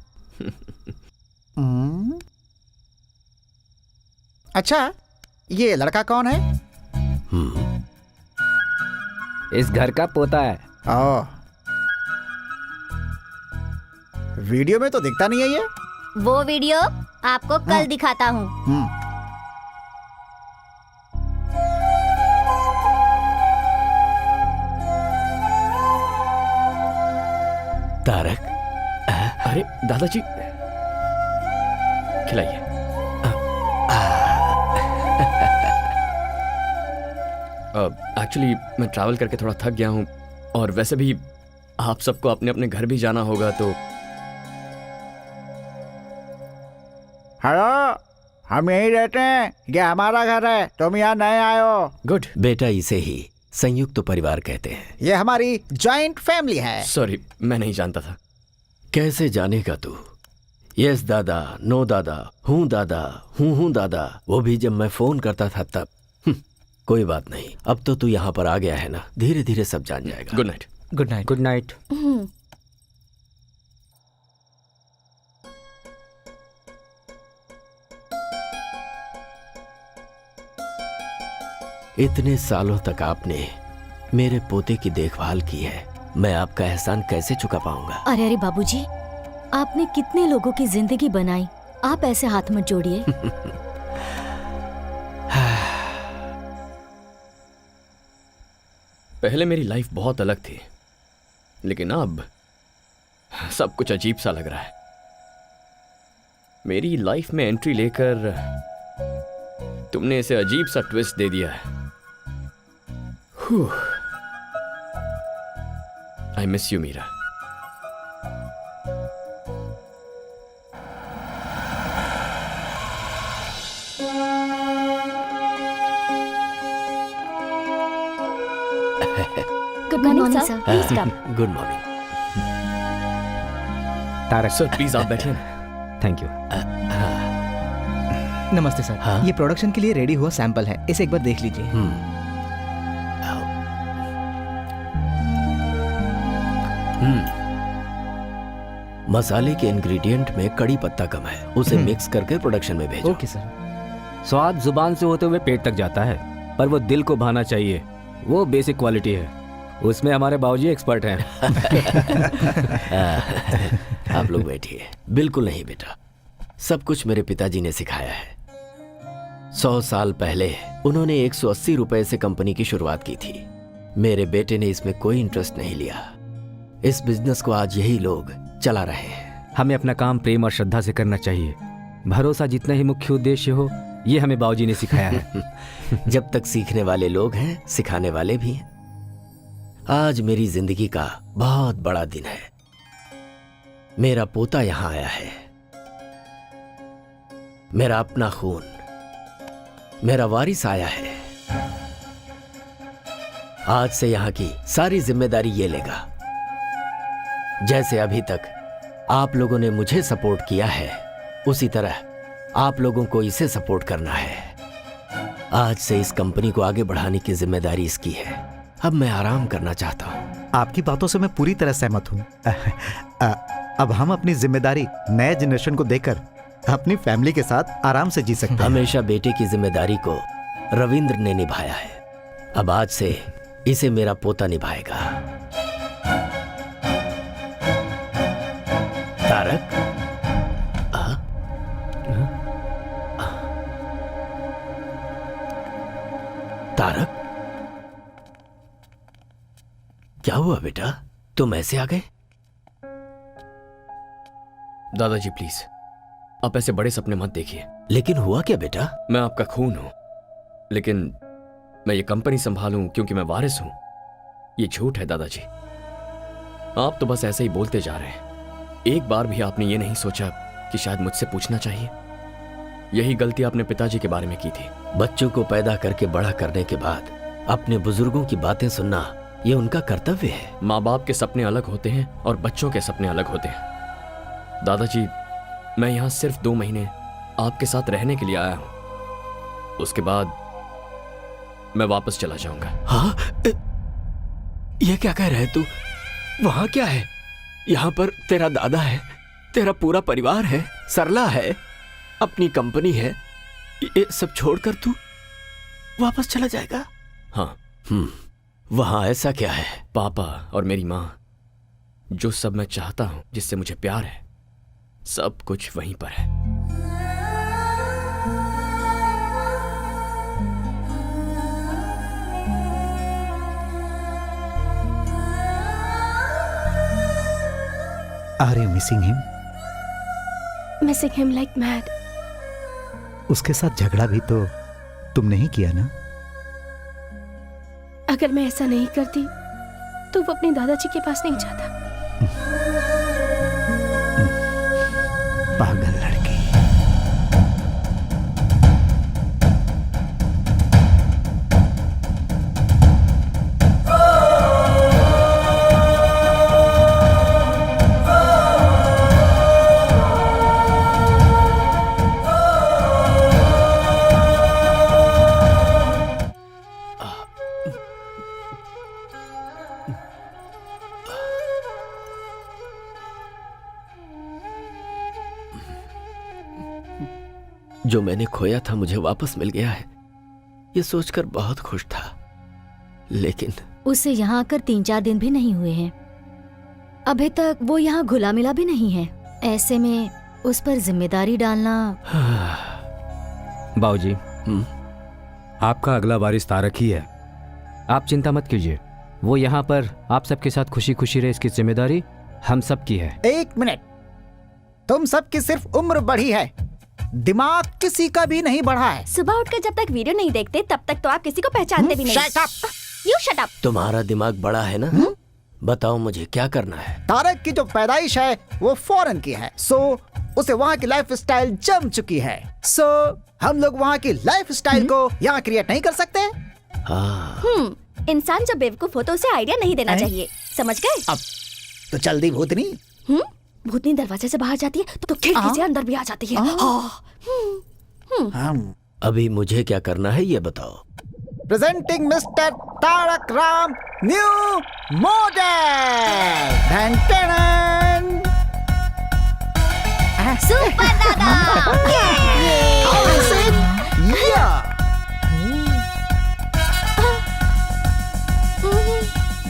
अच्छा, ये लड़का कौन है? इस घर का पोता है। वीडियो में तो दिखता नहीं है ये। वो वीडियो आपको कल दिखाता हूँ। तारक, अरे दादाजी, खिलाइए। एक्चुअली मैं ट्रैवल करके थोड़ा थक गया हूँ, और वैसे भी आप सबको अपने अपने घर भी जाना होगा, तो हेलो, हम यहीं रहते हैं, ये हमारा घर है, तुम यहाँ नए आए हो। गुड। बेटा, इसे ही संयुक्त परिवार कहते हैं। ये हमारी जॉइंट फैमिली है। सॉरी, मैं नहीं जानता था। कैसे जानेगा तू? यस दादा, नो दादा, हूँ दादा, हूँ दादा, वो भी जब मैं फोन करता था तब। कोई बात नहीं, अब तो तू यहाँ पर आ गया है ना, धीरे धीरे सब जान जाएगा। Good night. Good night. Good night. इतने सालों तक आपने मेरे पोते की देखभाल की है, मैं आपका एहसान कैसे चुका पाऊंगा? अरे अरे बाबूजी, आपने कितने लोगों की जिंदगी बनाई, आप ऐसे हाथ मत जोड़िए। पहले मेरी लाइफ बहुत अलग थी, लेकिन अब सब कुछ अजीब सा लग रहा है। मेरी लाइफ में एंट्री लेकर तुमने इसे अजीब सा ट्विस्ट दे दिया है। I miss you Meera. Good morning sir, please come. Good morning. Tarak sir please आप बैठिए ना। Thank you. नमस्ते सर। हाँ? ये प्रोडक्शन के लिए रेडी हुआ सैंपल है, इसे एक बार देख लीजिए। मसाले के इंग्रेडिएंट में कड़ी पत्ता कम है, उसे मिक्स करके प्रोडक्शन में भेजो। Okay sir. स्वाद जुबान से होते हुए पेट तक जाता है, पर वो दिल को भाना चाहिए, वो बेसिक क्वालिटी है। उसमें हमारे बाबूजी एक्सपर्ट हैं। आप लोग बैठिए। बिल्कुल नहीं बेटा, सब कुछ मेरे पिताजी ने सिखाया है। 100 साल पहले उन्होंने 180 रुपए से कंपनी की शुरुआत की थी। मेरे बेटे ने इसमें कोई इंटरेस्ट नहीं लिया। इस बिजनेस को आज यही लोग चला रहे हैं। हमें अपना काम प्रेम और श्रद्धा से करना चाहिए। भरोसा जितना ही मुख्य उद्देश्य हो, ये हमें बाबूजी ने सिखाया है। जब तक सीखने वाले लोग हैं, सिखाने वाले भी हैं। आज मेरी जिंदगी का बहुत बड़ा दिन है। मेरा पोता यहां आया है, मेरा अपना खून, मेरा वारिस आया है। आज से यहां की सारी जिम्मेदारी ये लेगा। जैसे अभी तक आप लोगों ने मुझे सपोर्ट किया है, उसी तरह आप लोगों को इसे सपोर्ट करना है। आज से इस कंपनी को आगे बढ़ाने की जिम्मेदारी इसकी है। अब मैं आराम करना चाहता हूँ। आपकी बातों से मैं पूरी तरह सहमत हूँ। अब हम अपनी जिम्मेदारी नए जनरेशन को देकर अपनी फैमिली के साथ आराम से जी सकते हैं। हमेशा बेटे की जिम्मेदारी को रविंद्र ने निभाया है। अब आज से इसे मेरा पोता निभाएगा। तारक, तारक, क्या हुआ बेटा? तुम ऐसे आ गए? दादाजी प्लीज, आप ऐसे बड़े सपने मत देखिए। लेकिन हुआ क्या बेटा? मैं आपका खून हूं, लेकिन मैं ये कंपनी संभालूं क्योंकि मैं वारिस हूं, ये झूठ है दादाजी। आप तो बस ऐसे ही बोलते जा रहे हैं। एक बार भी आपने ये नहीं सोचा कि शायद मुझसे पूछना चाहिए? यही गलती आपने पिताजी के बारे में की थी। बच्चों को पैदा करके बड़ा करने के बाद अपने बुजुर्गों की बातें सुनना ये उनका कर्तव्य है। माँ बाप के सपने अलग होते हैं और बच्चों के सपने अलग होते हैं। दादाजी, मैं यहाँ सिर्फ 2 महीने आपके साथ रहने के लिए आया हूँ, उसके बाद मैं वापस चला जाऊंगा। हाँ? ये क्या कह रहे तू? वहां क्या है? यहाँ पर तेरा दादा है, तेरा पूरा परिवार है, सरला है, अपनी कंपनी है, ये सब छोड़कर तू वापस चला जाएगा? हाँ। वहां ऐसा क्या है? पापा और मेरी माँ, जो सब मैं चाहता हूं, जिससे मुझे प्यार है, सब कुछ वहीं पर है। Are you missing him? Missing him like mad. उसके साथ झगड़ा भी तो तुमने ही किया ना? अगर मैं ऐसा नहीं करती तो वो अपने दादाजी के पास नहीं जाता। पागल लड़की। जो मैंने खोया था मुझे वापस मिल गया है, ये सोचकर बहुत खुश था। लेकिन उसे यहाँ आकर 3-4 दिन भी नहीं हुए हैं। अभी तक वो यहाँ घुला मिला भी नहीं है। ऐसे में उस पर जिम्मेदारी डालना। बाबूजी, आपका अगला वारिस तारक ही है। आप चिंता मत कीजिए, वो यहाँ पर आप सबके साथ खुशी खुशी रहे, इसकी जिम्मेदारी हम सब की है। 1 मिनट, तुम सबकी सिर्फ उम्र बढ़ी है, दिमाग किसी का भी नहीं बढ़ा है। सुबह उठकर जब तक वीडियो नहीं देखते तब तक तो आप किसी को पहचानते भी नहीं। Shut up! You shut up! तुम्हारा दिमाग बड़ा है ना? बताओ मुझे क्या करना है। तारक की जो पैदाइश है वो फॉरेन की है, सो उसे वहाँ की लाइफ स्टाइल जम चुकी है। सो हम लोग वहाँ की लाइफ स्टाइल को यहाँ क्रिएट नहीं कर सकते। इंसान जब बेवकूफ हो तो उसे आइडिया नहीं देना चाहिए, समझ गए? अब तो जल्दी भूतनी। भूतनी दरवाजे से बाहर जाती है तो खिड़की से अंदर भी आ जाती है। अभी मुझे क्या करना है ये बताओ। Presenting mister Tarak Ram new model. Super दादा।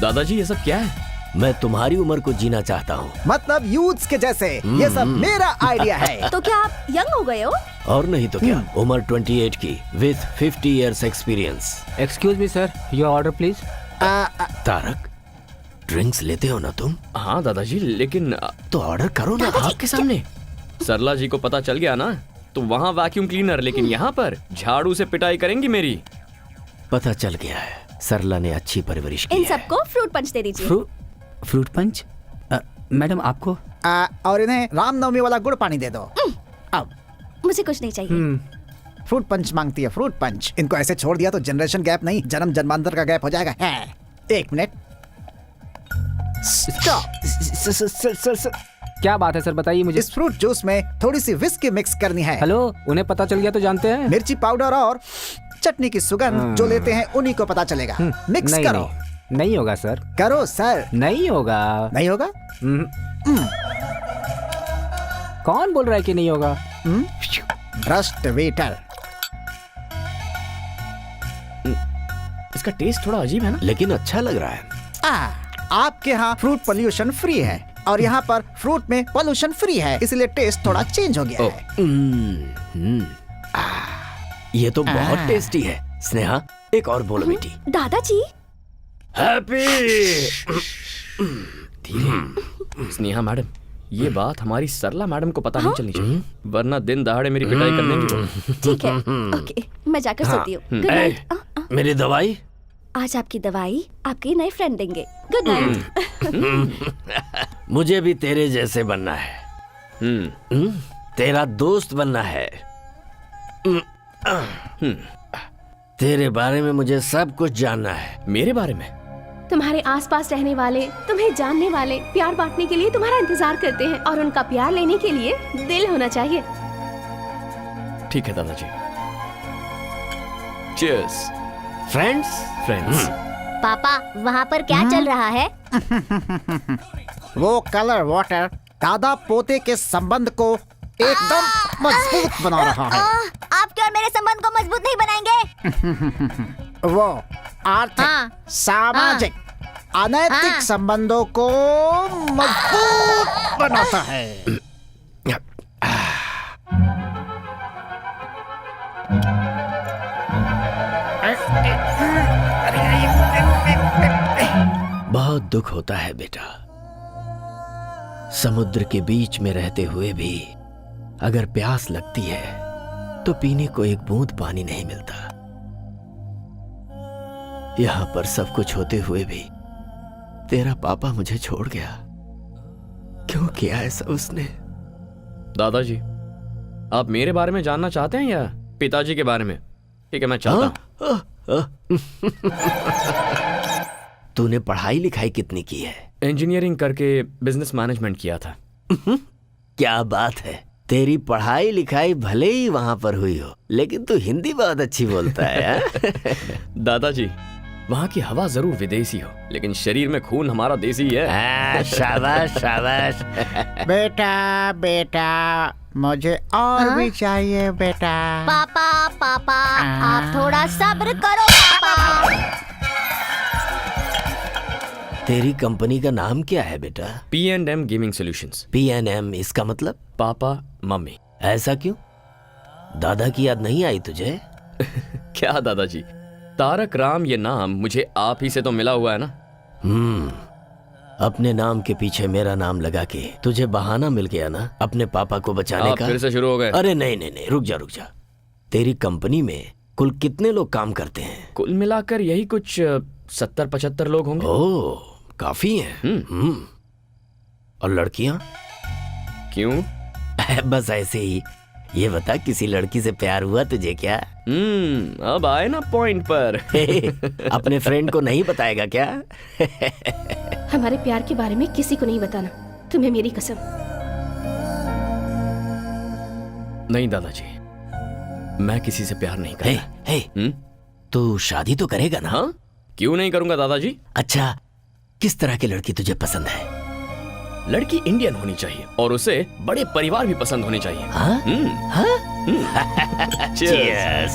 दादाजी, ये सब क्या है? मैं तुम्हारी उम्र को जीना चाहता हूँ। मतलब यूथ्स के जैसे। ये सब मेरा आइडिया है। तो क्या आप यंग हो गए हो? और नहीं तो क्या, उम्र 28 की with 50 years experience. Excuse me sir, your order please. Tarak, drinks लेते हो ना तुम? हाँ दादाजी, लेकिन तो ऑर्डर करो ना आपके सामने। सरला जी को पता चल गया ना तो वहाँ वैक्यूम क्लीनर, लेकिन यहाँ पर झाड़ू से पिटाई करेंगी मेरी। पता चल गया है, सरला ने अच्छी परवरिश की इन है। सबको फ्रूट पंच दे दीजिए। Fruit punch? मैडम आपको? और इन्हें रामनवमी वाला गुड़ पानी दे दो। अब मुझे कुछ नहीं चाहिए। फ्रूट पंच मांगती है, फ्रूट पंच। इनको ऐसे छोड़ दिया तो जनरेशन गैप नहीं, जन्म जन्मांतर का गैप हो जाएगा। 1 मिनट, स्टॉप। क्या बात है सर, बताइए मुझे। इस फ्रूट जूस में थोड़ी सी विस्की मिक्स करनी है। हेलो, उन्हें पता चल गया तो जानते हैं। मिर्ची पाउडर और चटनी की सुगंध जो लेते हैं उन्हीं को पता चलेगा। मिक्स नहीं, करो। नहीं होगा सर। करो सर। नहीं होगा। नहीं होगा? कौन बोल रहा है कि नहीं होगा? भ्रष्ट वेटर। इसका टेस्ट थोड़ा अजीब है ना, लेकिन अच्छा लग रहा है। आपके यहाँ फ्रूट पोल्यूशन फ्री है और यहाँ पर फ्रूट में पोल्यूशन फ्री है, इसलिए टेस्ट थोड़ा चेंज हो गया है। ये तो बहुत टेस्टी है। स्नेहा, एक और बोलो बेटी। दादाजी। हैप्पी। धीरे। स्नेहा मैडम, ये बात हमारी सरला मैडम को पता नहीं चलनी चाहिए, वरना दिन दहाड़े मेरी पिटाई कर देंगी वो। ठीक है, ओके, मैं जाकर सोती हूँ। Good night. मेरी दवाई? आज आपकी दवाई आपके नए फ्रेंड देंगे। Good night. मुझे भी तेरे जैसे बनना है। तेरा दोस्त बनना है। तेरे बारे में मुझे सब कुछ जानना है। मेरे बारे में? तुम्हारे आसपास रहने वाले, तुम्हें जानने वाले, प्यार बांटने के लिए तुम्हारा इंतजार करते हैं और उनका प्यार लेने के लिए दिल होना चाहिए। ठीक है दादाजी। चीयर्स। फ्रेंड्स। पापा, वहाँ पर क्या चल रहा है? वो कलर वाटर दादा पोते के संबंध को एकदम मजबूत बना रहा है। आप क्यों मेरे संबंध को मजबूत नहीं बनाएंगे? वो आर्थिक, सामाजिक, अनैतिक संबंधों को मजबूत बनाता है। बहुत दुख होता है बेटा, समुद्र के बीच में रहते हुए भी अगर प्यास लगती है तो पीने को एक बूंद पानी नहीं मिलता। यहां पर सब कुछ होते हुए भी तेरा पापा मुझे छोड़ गया। क्यों किया ऐसा उसने? दादाजी, आप मेरे बारे में जानना चाहते हैं या पिताजी के बारे में? ठीक है, मैं चाहता हूं। तूने पढ़ाई लिखाई कितनी की है? इंजीनियरिंग करके बिजनेस मैनेजमेंट किया था। क्या बात है, तेरी पढ़ाई लिखाई भले ही वहां पर हुई हो, लेकिन तू हिंदी बहुत अच्छी बोलता है। दादाजी, वहाँ की हवा जरूर विदेशी हो, लेकिन शरीर में खून हमारा देसी है। शाबाश शाबाश। बेटा बेटा, मुझे और भी चाहिए बेटा। पापा पापा, आप थोड़ा सब्र करो पापा। तेरी कंपनी का नाम क्या है बेटा? P&M gaming solutions. P&M, इसका मतलब? Papa mummy. ऐसा क्यों? दादा की याद नहीं आई तुझे? क्या दादाजी, तारक राम ये नाम मुझे आप ही से तो मिला हुआ है ना। अपने नाम के पीछे मेरा नाम लगा के तुझे बहाना मिल गया ना अपने पापा को बचाने आप का। फिर से शुरू हो गए। अरे नहीं, रुक जा। तेरी कंपनी में कुल कितने लोग काम करते हैं? कुल मिलाकर यही कुछ 70-75 लोग होंगे। ओह, काफी हैं। और लड़कियां? क्यों? बस ऐसे ही। ये बता, किसी लड़की से प्यार हुआ तुझे क्या? अब आए ना पॉइंट पर। अपने फ्रेंड को नहीं बताएगा क्या? हमारे प्यार के बारे में किसी को नहीं बताना, तुम्हें मेरी कसम। नहीं दादाजी, मैं किसी से प्यार नहीं करता। तू शादी तो करेगा ना? हाँ, क्यों नहीं करूंगा दादाजी। अच्छा, किस तरह की लड़की तुझे पसंद है? लड़की इंडियन होनी चाहिए और उसे बड़े परिवार भी पसंद होने चाहिए। Cheers।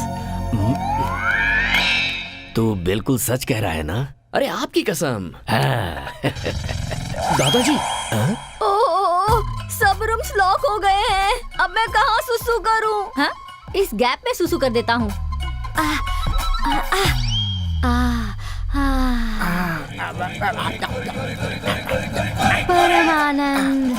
तू बिल्कुल सच कह रहा है ना? अरे आपकी कसम। दादाजी। सब रूम्स लॉक हो गए हैं, अब मैं कहाँ सुसु करूं? हाँ? इस गैप में सुसु कर देता हूँ। परमानंद।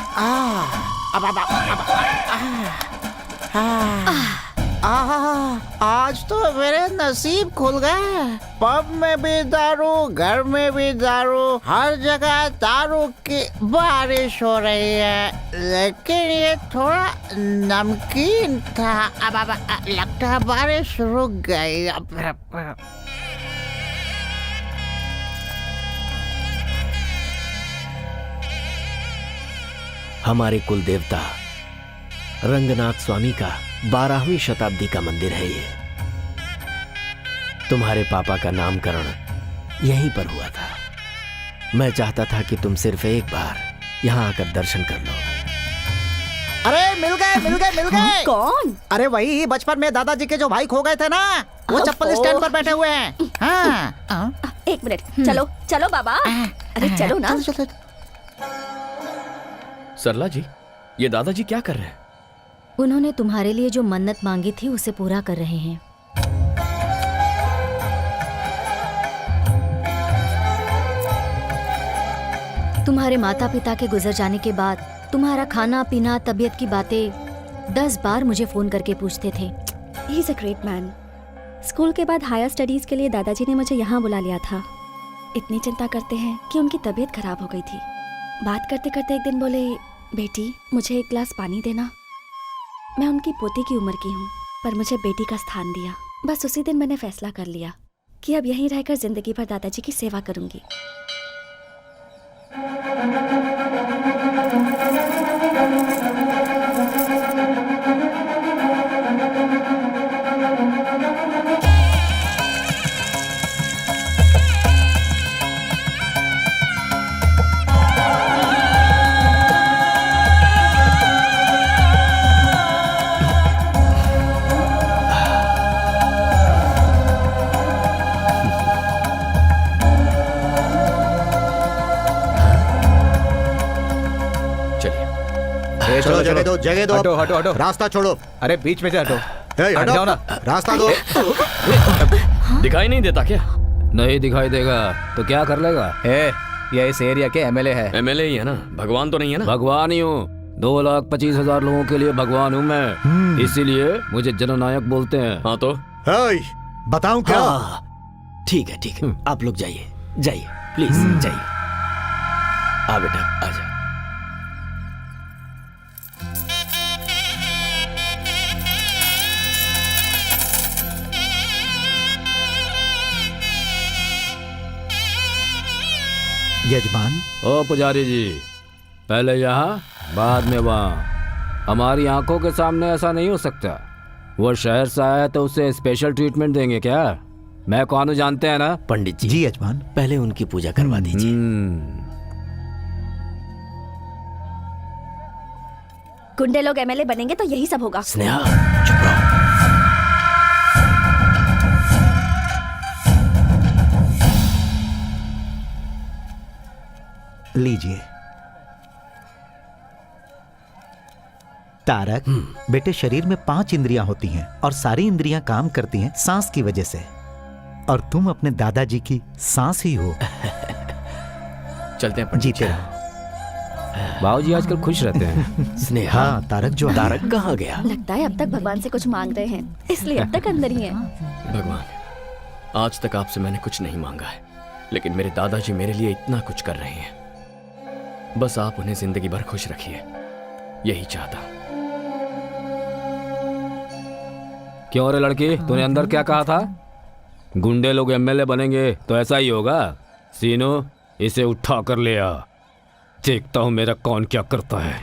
आज तो मेरे नसीब खुल गए। पब में भी दारू, घर में भी दारू, हर जगह दारू की बारिश हो रही है। लेकिन ये थोड़ा नमकीन था। अब लगता है बारिश रुक गई। हमारे कुल देवता रंगनाथ स्वामी का 12वीं शताब्दी का मंदिर है ये। तुम्हारे पापा का नामकरण यहीं पर हुआ था। मैं चाहता था कि तुम सिर्फ एक बार यहाँ आकर दर्शन कर लो। अरे मिल गए। कौन? अरे वही बचपन में दादाजी के जो भाई खो गए थे ना, वो चप्पल स्टैंड पर बैठे हुए हैं। हाँ एक मिनट, चलो चलो बाबा, अरे चलो ना। चलो, चलो। सरला जी, ये दादाजी क्या कर रहे हैं? उन्होंने तुम्हारे लिए जो मन्नत मांगी थी उसे पूरा कर रहे हैं। तुम्हारे माता पिता के गुजर जाने के बाद तुम्हारा खाना पीना तबीयत की बातें 10 बार मुझे फोन करके पूछते थे। He is a great man. School के बाद हायर स्टडीज के लिए दादाजी ने मुझे यहाँ बुला लिया था। इतनी चिंता करते हैं कि उनकी तबीयत खराब हो गई थी। बात करते करते एक दिन बोले, बेटी मुझे एक गिलास पानी देना। मैं उनकी पोती की उम्र की हूँ, पर मुझे बेटी का स्थान दिया। बस उसी दिन मैंने फैसला कर लिया कि अब यहीं रहकर जिंदगी भर दादाजी की सेवा करूंगी। चलो जगह दो, जगह दो। हटो हटो हटो, रास्ता छोड़ो। अरे बीच में से हटो। हट हट जाओ ना। रास्ता दो। दिखाई नहीं देता क्या? नहीं दिखाई देगा तो क्या कर लेगा? ये इस एरिया के एमएलए है। एमएलए ही है ना, भगवान तो नहीं है ना? भगवान ही हूँ। 2,25,000 लोगों के लिए भगवान हूँ मैं, इसीलिए मुझे जननायक बोलते हैं। हाँ तो बताऊं क्या? ठीक है, आप लोग जाइए जाइए, प्लीज जाइए। आ बेटा आजा। यजमान। ओ पुजारी जी, पहले यहाँ बाद में वहाँ। हमारी आंखों के सामने ऐसा नहीं हो सकता। वो शहर से आया तो उसे स्पेशल ट्रीटमेंट देंगे क्या? मैं कौन हूँ जानते हैं ना? पंडित जी। जी यजमान। पहले उनकी पूजा करवा दीजिए। गुंडे लोग एमएलए बनेंगे तो यही सब होगा। स्नेहा चुप रहो। लीजिए। तारक, बेटे शरीर में 5 इंद्रियां होती हैं और सारी इंद्रियां काम करती हैं सांस की वजह से, और तुम अपने दादाजी की सांस ही हो। चलते हैं पंडित जीते जी। रहो। बाबूजी आजकल खुश रहते हैं। स्नेहा, हाँ तारक जो तारक कहाँ गया? लगता है अब तक भगवान से कुछ मांग रहे हैं, इसलिए अब तक अंदर ही है। भगवान, आज तक आपसे मैंने कुछ नहीं मांगा है, लेकिन मेरे दादाजी मेरे लिए इतना कुछ कर रहे हैं। बस आप उन्हें जिंदगी भर खुश रखिए, यही चाहता हूं। क्यों रे लड़की, तूने अंदर क्या कहा था? गुंडे लोग एमएलए बनेंगे तो ऐसा ही होगा। सीनू, इसे उठा कर ले आ, देखता हूं मेरा कौन क्या करता है।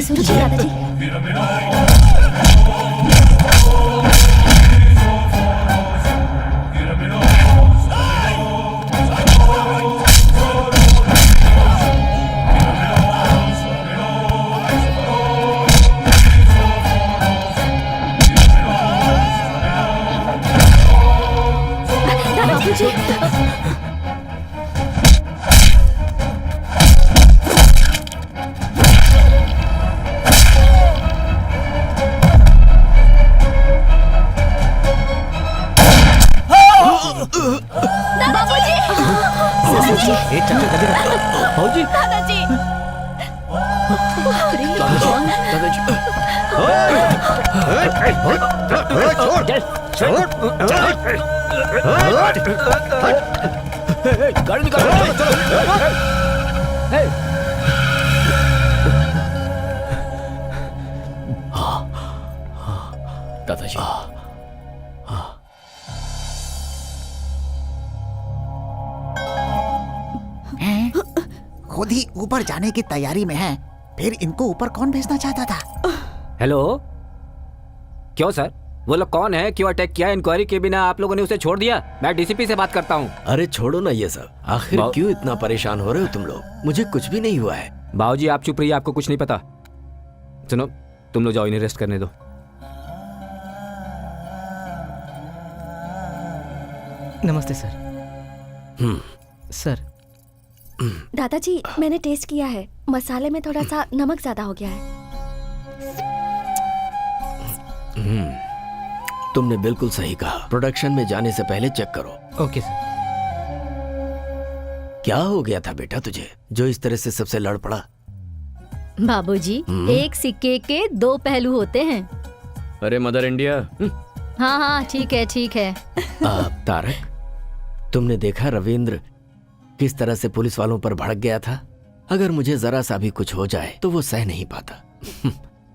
सुनिए दादाजी। ए चक्कर जल्दी करो। भाऊजी दादाजी गाड़ी निकालो। दादाजी खुद ही ऊपर जाने की तैयारी में है, फिर इनको ऊपर कौन भेजना चाहता था? हेलो, क्यों सर? वो लोग कौन है? क्यों अटैक किया? इंक्वायरी के बिना आप लोगों ने उसे छोड़ दिया? मैं डीसीपी से बात करता हूँ। अरे छोड़ो ना ये सब, आखिर क्यों इतना परेशान हो रहे हो तुम लोग? मुझे कुछ भी नहीं हुआ है। बाबूजी आप चुप रहिए, आपको कुछ नहीं पता। सुनो, तुम लोग जाओ, इन्हें रेस्ट करने दो। नमस्ते सर। सर दादाजी, मैंने टेस्ट किया है, मसाले में थोड़ा सा नमक ज्यादा हो गया है। तुमने बिल्कुल सही कहा, प्रोडक्शन में जाने से पहले चेक करो। Okay sir. क्या हो गया था बेटा तुझे, जो इस तरह से सबसे लड़ पड़ा? बाबूजी, एक सिक्के के दो पहलू होते हैं। अरे मदर इंडिया। हाँ हाँ ठीक है ठीक है। तारक, तुमने देखा रविंद्र किस तरह से पुलिस वालों पर भड़क गया था? अगर मुझे जरा सा भी कुछ हो जाए तो वो सह नहीं पाता।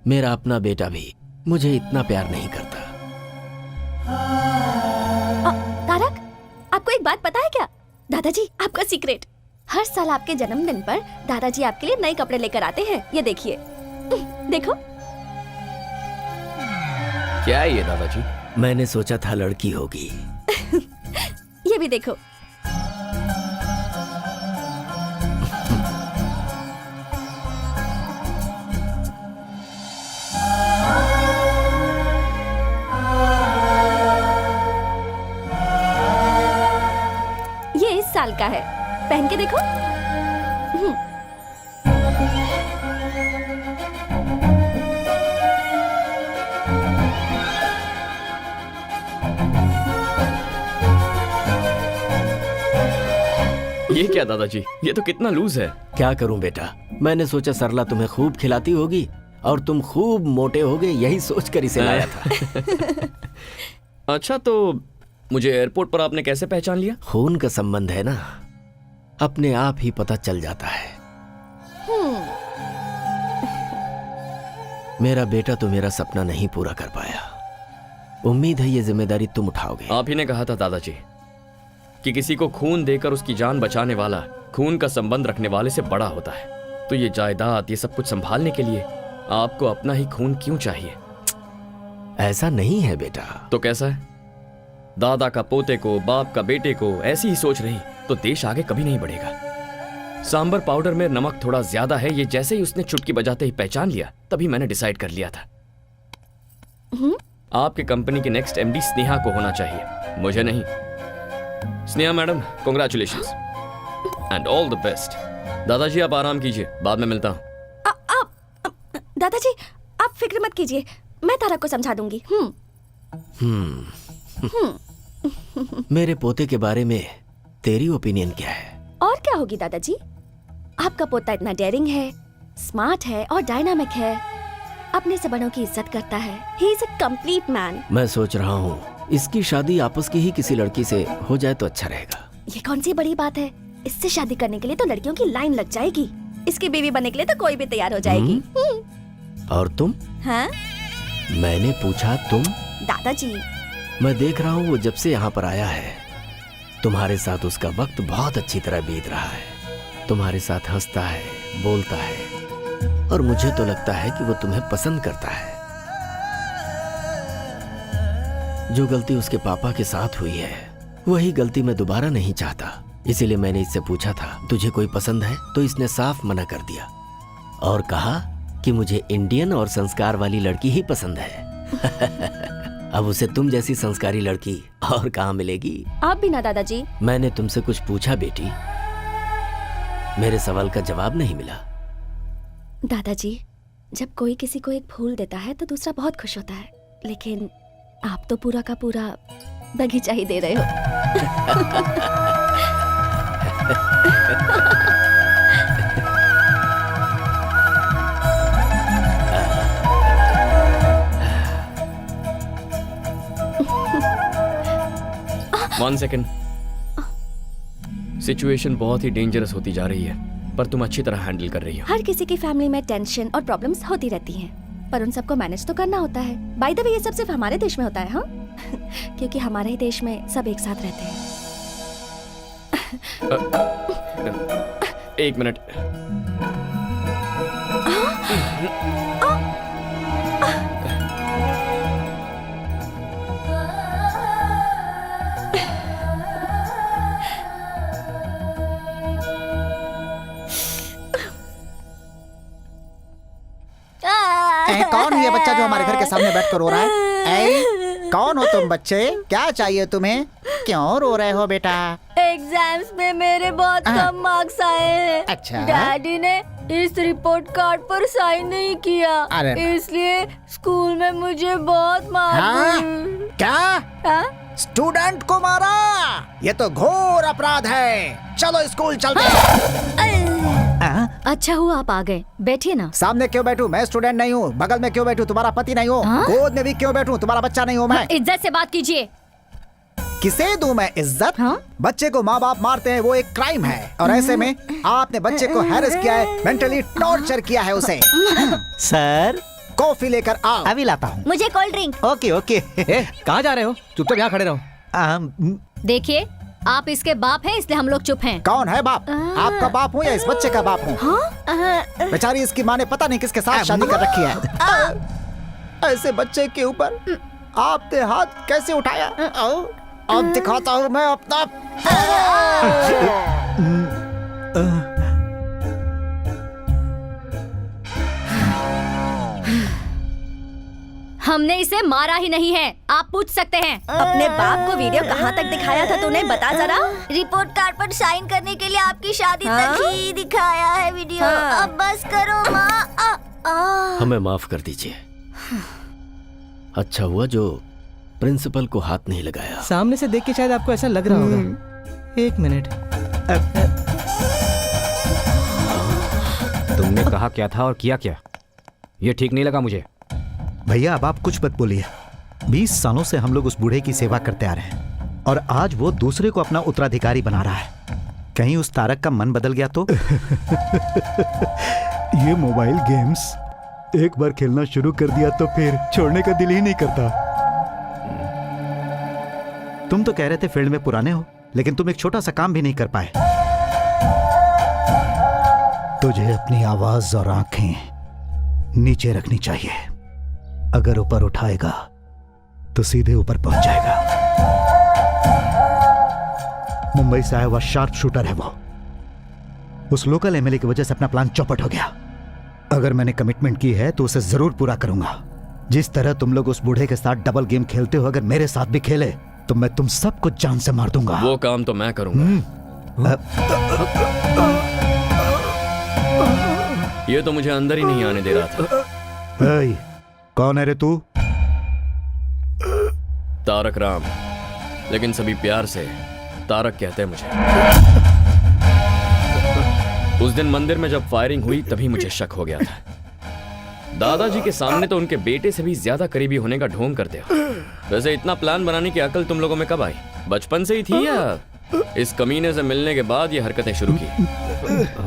मेरा अपना बेटा भी मुझे इतना प्यार नहीं करता। तारक, आपको एक बात पता है क्या? दादाजी, आपका सीक्रेट, हर साल आपके जन्मदिन पर दादाजी आपके लिए नए कपड़े लेकर आते हैं। ये देखिए, देखो। क्या है ये दादाजी? मैंने सोचा था लड़की होगी। ये भी देखो। ये इस साल का है, पहन के देखो। ये क्या दादाजी, ये तो कितना लूज है। क्या करूं बेटा, मैंने सोचा सरला तुम्हें खूब खिलाती होगी और तुम खूब मोटे होगे, यही सोचकर इसे लाया था। अच्छा, तो मुझे एयरपोर्ट पर आपने कैसे पहचान लिया? खून का संबंध है ना, अपने आप ही पता चल जाता है। मेरा बेटा तो मेरा सपना नहीं पूरा कर पाया। उम्मीद है ये जिम्मेदारी तुम उठाओगे। आप ही ने कहा था दादाजी कि किसी को खून देकर उसकी जान बचाने वाला खून का संबंध रखने वाले से बड़ा होता है। तो ये जायदाद, ये सब कुछ संभालने के लिए आपको अपना ही खून क्यों चाहिए? ऐसा नहीं है बेटा। तो कैसा है? दादा का पोते को, बाप का बेटे को ऐसी ही सोच रही तो देश आगे कभी नहीं बढ़ेगा। सांबर पाउडर में नमक थोड़ा ज्यादा है, ये जैसे ही उसने चुटकी बजाते ही पहचान लिया, तभी मैंने डिसाइड कर लिया था आपकी कंपनी की नेक्स्ट एमडी स्नेहा को होना चाहिए, मुझे नहीं। Sneha madam, congratulations and all the best. दादाजी आप आराम कीजिए, बाद में मिलता हूं। दादाजी, आप फिक्र मत कीजिए, मैं तारक को समझा दूंगी। मेरे पोते के बारे में तेरी ओपिनियन क्या है? और क्या होगी दादाजी, आपका पोता इतना डेयरिंग है, स्मार्ट है और डायनामिक है, अपने से बड़ों की इज्जत करता है। He is a complete man. मैं सोच रहा हूँ इसकी शादी आपस की ही किसी लड़की से हो जाए तो अच्छा रहेगा। ये कौन सी बड़ी बात है, इससे शादी करने के लिए तो लड़कियों की लाइन लग जाएगी, इसकी बीवी बनने के लिए तो कोई भी तैयार हो जाएगी। और तुम? हाँ? मैंने पूछा तुम? दादाजी, मैं देख रहा हूँ वो जब से यहाँ पर आया है तुम्हारे साथ उसका वक्त बहुत अच्छी तरह बीत रहा है। तुम्हारे साथ हंसता है, बोलता है, और मुझे तो लगता है कि वो तुम्हें पसंद करता है। जो गलती उसके पापा के साथ हुई है वही गलती मैं दोबारा नहीं चाहता। इसीलिए मैंने इससे पूछा था तुझे कोई पसंद है, तो इसने साफ मना कर दिया और कहा कि मुझे इंडियन और संस्कार वाली लड़की ही पसंद है। अब उसे तुम जैसी संस्कारी लड़की और कहाँ मिलेगी? आप भी ना दादाजी। मैंने तुमसे कुछ पूछा बेटी, मेरे सवाल का जवाब नहीं मिला। दादाजी, जब कोई किसी को एक फूल देता है तो दूसरा बहुत खुश होता है, लेकिन आप तो पूरा का पूरा बगीचा ही दे रहे हो। One second. सिचुएशन बहुत ही डेंजरस होती जा रही है, पर तुम अच्छी तरह हैंडल कर रही हो। हर किसी की फैमिली में टेंशन और प्रॉब्लम्स होती रहती हैं, पर उन सबको मैनेज तो करना होता है। बाय द वे, ये सब सिर्फ हमारे देश में होता है, हाँ? क्योंकि हमारे ही देश में सब एक साथ रहते हैं। एक मिनट। कौन है ये बच्चा जो हमारे घर के सामने बैठ कर रो रहा है? कौन हो तुम बच्चे? क्या चाहिए तुम्हें? क्यों रो रहे हो बेटा? एग्जाम्स में मेरे बहुत कम मार्क्स आए हैं। अच्छा। डैडी ने इस रिपोर्ट कार्ड पर साइन नहीं किया, इसलिए स्कूल में मुझे बहुत मार। क्या? स्टूडेंट को मारा? ये तो घोर अपराध है। चलो स्कूल चलते हैं। अच्छा हुआ आप आ गए, बैठिए ना। सामने क्यों बैठूं? मैं स्टूडेंट नहीं हूँ। बगल में क्यों बैठूं? तुम्हारा पति नहीं हूँ। गोद में भी क्यों बैठूं? तुम्हारा बच्चा नहीं हूँ मैं। इज्जत से बात कीजिए। किसे दूं मैं इज्जत? बच्चे को माँ बाप मारते हैं, वो एक क्राइम है। और ऐसे में आपने बच्चे को हैरेस किया है, मेंटली टॉर्चर किया है उसे। सर, कॉफी लेकर आओ। अभी लाता हूँ। मुझे कोल्ड ड्रिंक। Okay okay. कहाँ जा रहे हो? चुपचाप यहाँ खड़े रहो। देखिए, आप इसके बाप हैं, इसलिए हम लोग चुप हैं। कौन है बाप? आपका बाप हूँ या इस बच्चे का बाप हूँ? बेचारी इसकी माँ ने पता नहीं किसके साथ शादी कर रखी है। ऐसे बच्चे के ऊपर आपने हाथ कैसे उठाया? अब दिखाता हूँ मैं अपना। हमने इसे मारा ही नहीं है, आप पूछ सकते हैं। अपने बाप को वीडियो कहाँ तक दिखाया था तूने? बता जरा। रिपोर्ट कार्ड पर साइन करने के लिए आपकी शादी तक ही दिखाया है वीडियो। अब बस करो माँ। हमें माफ कर दीजिए। अच्छा हुआ जो प्रिंसिपल को हाथ नहीं लगाया। सामने से देख के शायद आपको ऐसा लग रहा होगा। एक मिनट। तुमने कहा क्या था और किया क्या? ये ठीक नहीं लगा मुझे। भैया अब आप कुछ मत बोलिए। 20 सालों से हम लोग उस बूढ़े की सेवा करते आ रहे हैं और आज वो दूसरे को अपना उत्तराधिकारी बना रहा है। कहीं उस तारक का मन बदल गया तो? ये मोबाइल गेम्स एक बार खेलना शुरू कर दिया तो फिर छोड़ने का दिल ही नहीं करता। तुम तो कह रहे थे फील्ड में पुराने हो, लेकिन तुम एक छोटा सा काम भी नहीं कर पाए। तुझे अपनी आवाज और आंखें नीचे रखनी चाहिए। अगर ऊपर उठाएगा तो सीधे ऊपर पहुंच जाएगा। मुंबई से आया हुआ शार्प शूटर है वो। उस लोकल एमएलए की वजह से अपना प्लान चौपट हो गया। अगर मैंने कमिटमेंट की है तो उसे जरूर पूरा करूंगा। जिस तरह तुम लोग उस बूढ़े के साथ डबल गेम खेलते हो, अगर मेरे साथ भी खेले तो मैं तुम सबको जान से मार दूंगा। वो काम तो मैं करूंगा। ये तो मुझे अंदर ही नहीं आने दे रहा था। कौन है रे तू? तारक राम, लेकिन सभी प्यार से तारक कहते हैं मुझे। उस दिन मंदिर में जब फायरिंग हुई तभी मुझे शक हो गया था। दादाजी के सामने तो उनके बेटे से भी ज्यादा करीबी होने का ढोंग करते हो। वैसे इतना प्लान बनाने की अकल तुम लोगों में कब आई? बचपन से ही थी या इस कमीने से मिलने के बाद ये हरकतें शुरू की?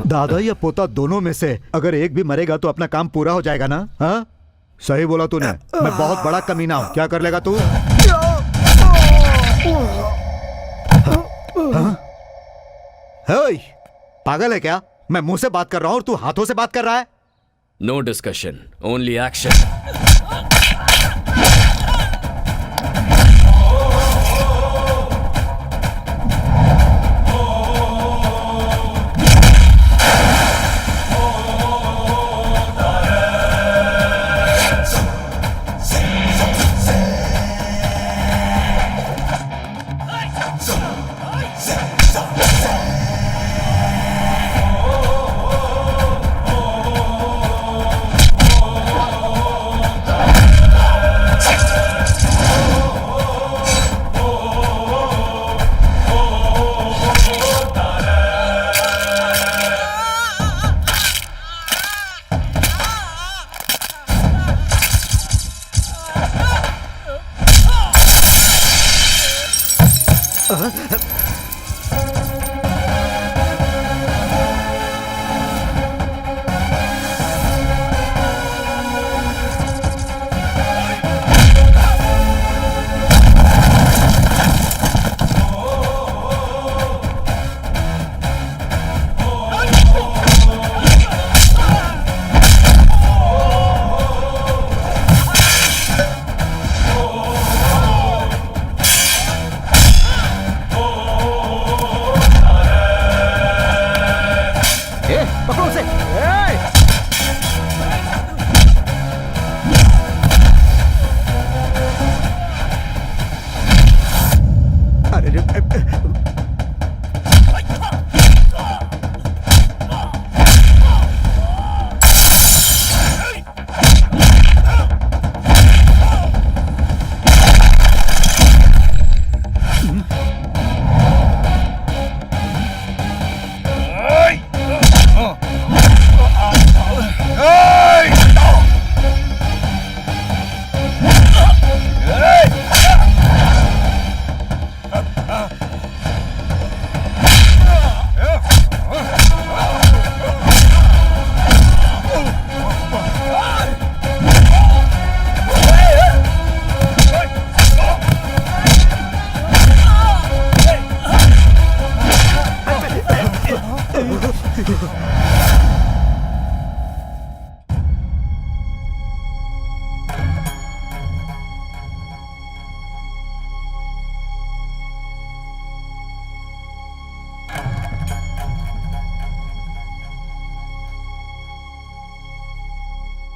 दादा या पोता दोनों में से अगर एक भी मरेगा तो अपना काम पूरा हो जाएगा ना? हाँ, सही बोला तूने। मैं बहुत बड़ा कमीना हूं। क्या कर लेगा तू? पागल है क्या? मैं मुंह से बात कर रहा हूं और तू हाथों से बात कर रहा है। No discussion, only action.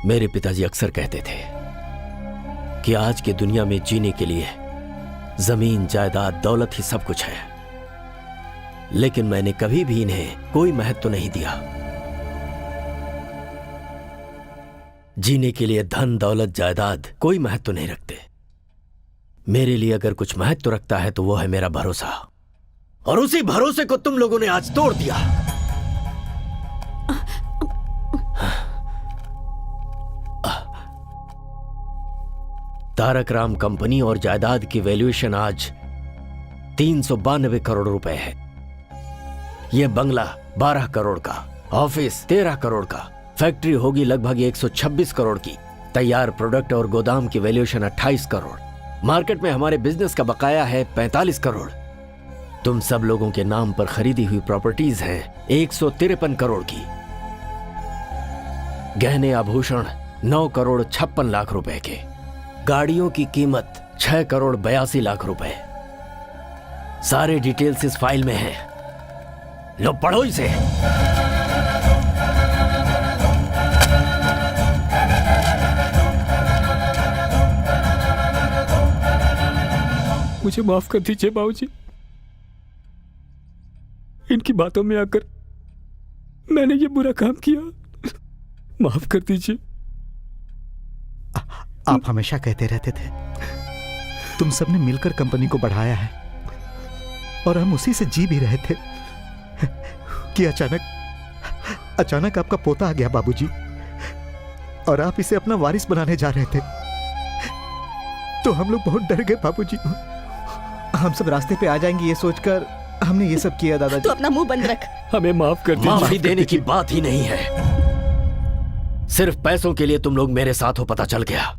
मेरे पिताजी अक्सर कहते थे कि आज की दुनिया में जीने के लिए जमीन, जायदाद, दौलत ही सब कुछ है, लेकिन मैंने कभी भी इन्हें कोई महत्व नहीं दिया। जीने के लिए धन, दौलत, जायदाद कोई महत्व नहीं रखते। मेरे लिए अगर कुछ महत्व रखता है तो वो है मेरा भरोसा, और उसी भरोसे को तुम लोगों ने आज तोड़ दिया। तारक राम कंपनी और जायदाद की वैल्यूएशन आज 392 करोड़ रुपए है। यह बंगला 12 करोड़ का, ऑफिस 13 करोड़ का, फैक्ट्री होगी लगभग 126 करोड़ की, तैयार प्रोडक्ट और गोदाम की वैल्यूएशन 28 करोड़, मार्केट में हमारे बिजनेस का बकाया है 45 करोड़। तुम सब लोगों के नाम पर खरीदी हुई प्रॉपर्टीज हैं 153 करोड़ की, गहने आभूषण 9 करोड़ 56 लाख रुपए के, गाड़ियों की कीमत 6 करोड़ 82 लाख रुपए। सारे डिटेल्स इस फाइल में हैं। लो पढ़ो इसे। मुझे माफ कर दीजिए बाबूजी, इनकी बातों में आकर मैंने ये बुरा काम किया, माफ कर दीजिए। आप हमेशा कहते रहते थे तुम सबने मिलकर कंपनी को बढ़ाया है, और हम उसी से जी भी रहे थे कि अचानक आपका पोता आ गया बाबूजी, और आप इसे अपना वारिस बनाने जा रहे थे। तो हम लोग बहुत डर गए बाबूजी। हम सब रास्ते पे आ जाएंगे ये सोचकर हमने ये सब किया। दादाजी तू अपना मुंह बंद रख। हमें माफ कर दीजिए। माफी देने की बात ही नहीं है, सिर्फ पैसों के लिए तुम लोग मेरे साथ हो, पता चल गया।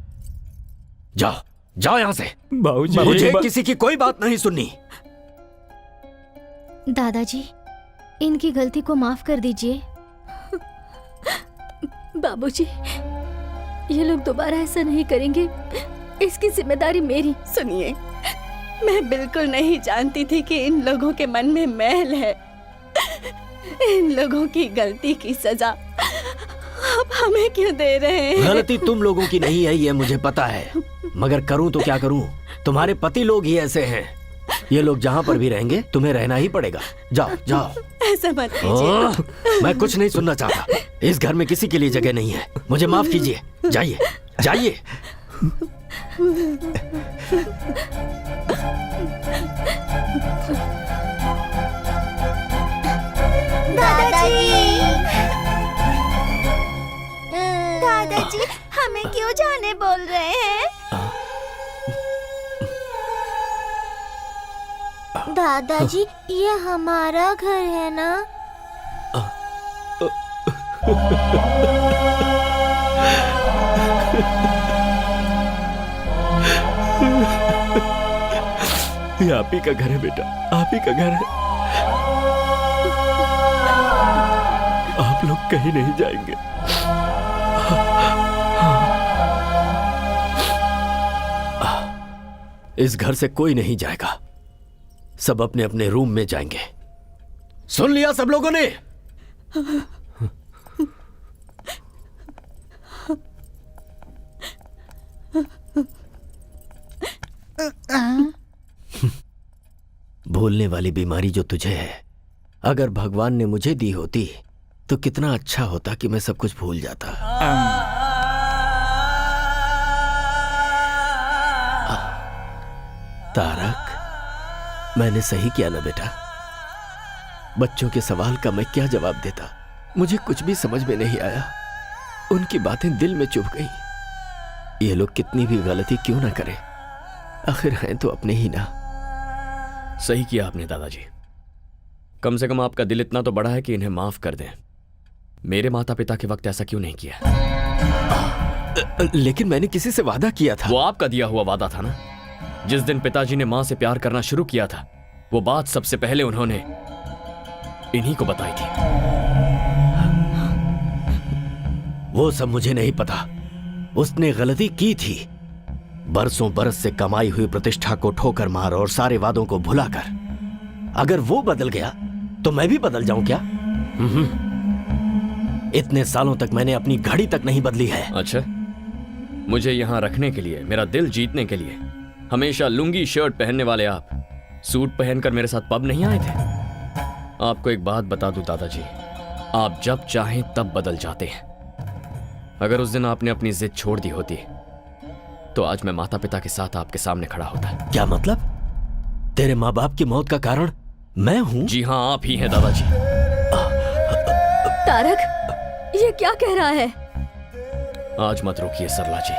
जाओ जाओ यहां से। बाबूजी मुझे किसी की कोई बात नहीं सुननी। दादाजी, इनकी गलती को माफ कर दीजिए। बाबूजी, ये लोग दोबारा ऐसा नहीं करेंगे, इसकी जिम्मेदारी मेरी। सुनिए, मैं बिल्कुल नहीं जानती थी कि इन लोगों के मन में मैल है। इन लोगों की गलती की सजा आप हमें क्यों दे रहे हैं? गलती तुम लोगों की नहीं है, ये मुझे पता है, मगर करूं तो क्या करूं? तुम्हारे पति लोग ही ऐसे हैं। ये लोग जहां पर भी रहेंगे तुम्हें रहना ही पड़ेगा। जाओ जाओ। ऐसा मत कीजिए। मैं कुछ नहीं सुनना चाहता। इस घर में किसी के लिए जगह नहीं है। मुझे माफ कीजिए। जाइए जाइए। दादाजी, हमें क्यों जाने बोल रहे हैं? दादाजी, ये हमारा घर है ना? ये आप ही का घर है बेटा, आप ही का घर है। आप लोग कहीं नहीं जाएंगे। इस घर से कोई नहीं जाएगा, सब अपने अपने रूम में जाएंगे। सुन लिया सब लोगों ने? भूलने वाली बीमारी जो तुझे है, अगर भगवान ने मुझे दी होती तो कितना अच्छा होता कि मैं सब कुछ भूल जाता। तारक, मैंने सही किया ना बेटा? बच्चों के सवाल का मैं क्या जवाब देता? मुझे कुछ भी समझ में नहीं आया। उनकी बातें दिल में चुभ गई। ये लोग कितनी भी गलती क्यों ना करें, आखिर हैं तो अपने ही ना। सही किया आपने दादाजी। कम से कम आपका दिल इतना तो बड़ा है कि इन्हें माफ कर दें। मेरे माता पिता के वक्त ऐसा क्यों नहीं किया? लेकिन मैंने किसी से वादा किया था। वो आपका दिया हुआ वादा था ना। जिस दिन पिताजी ने मां से प्यार करना शुरू किया था, वो बात सबसे पहले उन्होंने इन्हीं को बताई थी। वो सब मुझे नहीं पता। उसने गलती की थी। बरसों बरस से कमाई हुई प्रतिष्ठा को ठोकर मार और सारे वादों को भुलाकर। अगर वो बदल गया तो मैं भी बदल जाऊं क्या? इतने सालों तक मैंने अपनी घड़ी तक नहीं बदली है। अच्छा, मुझे यहां रखने के लिए, मेरा दिल जीतने के लिए हमेशा लुंगी शर्ट पहनने वाले आप सूट पहनकर मेरे साथ पब नहीं आए थे? आपको एक बात बता दूं दादाजी, आप जब चाहें तब बदल जाते हैं। अगर उस दिन आपने अपनी जिद छोड़ दी होती तो आज मैं माता पिता के साथ आपके सामने खड़ा होता। क्या मतलब? तेरे माँ बाप की मौत का कारण मैं हूं? जी हाँ, आप ही हैं दादाजी। तारक, ये क्या कह रहा है? आज मत रोकिए सरला जी।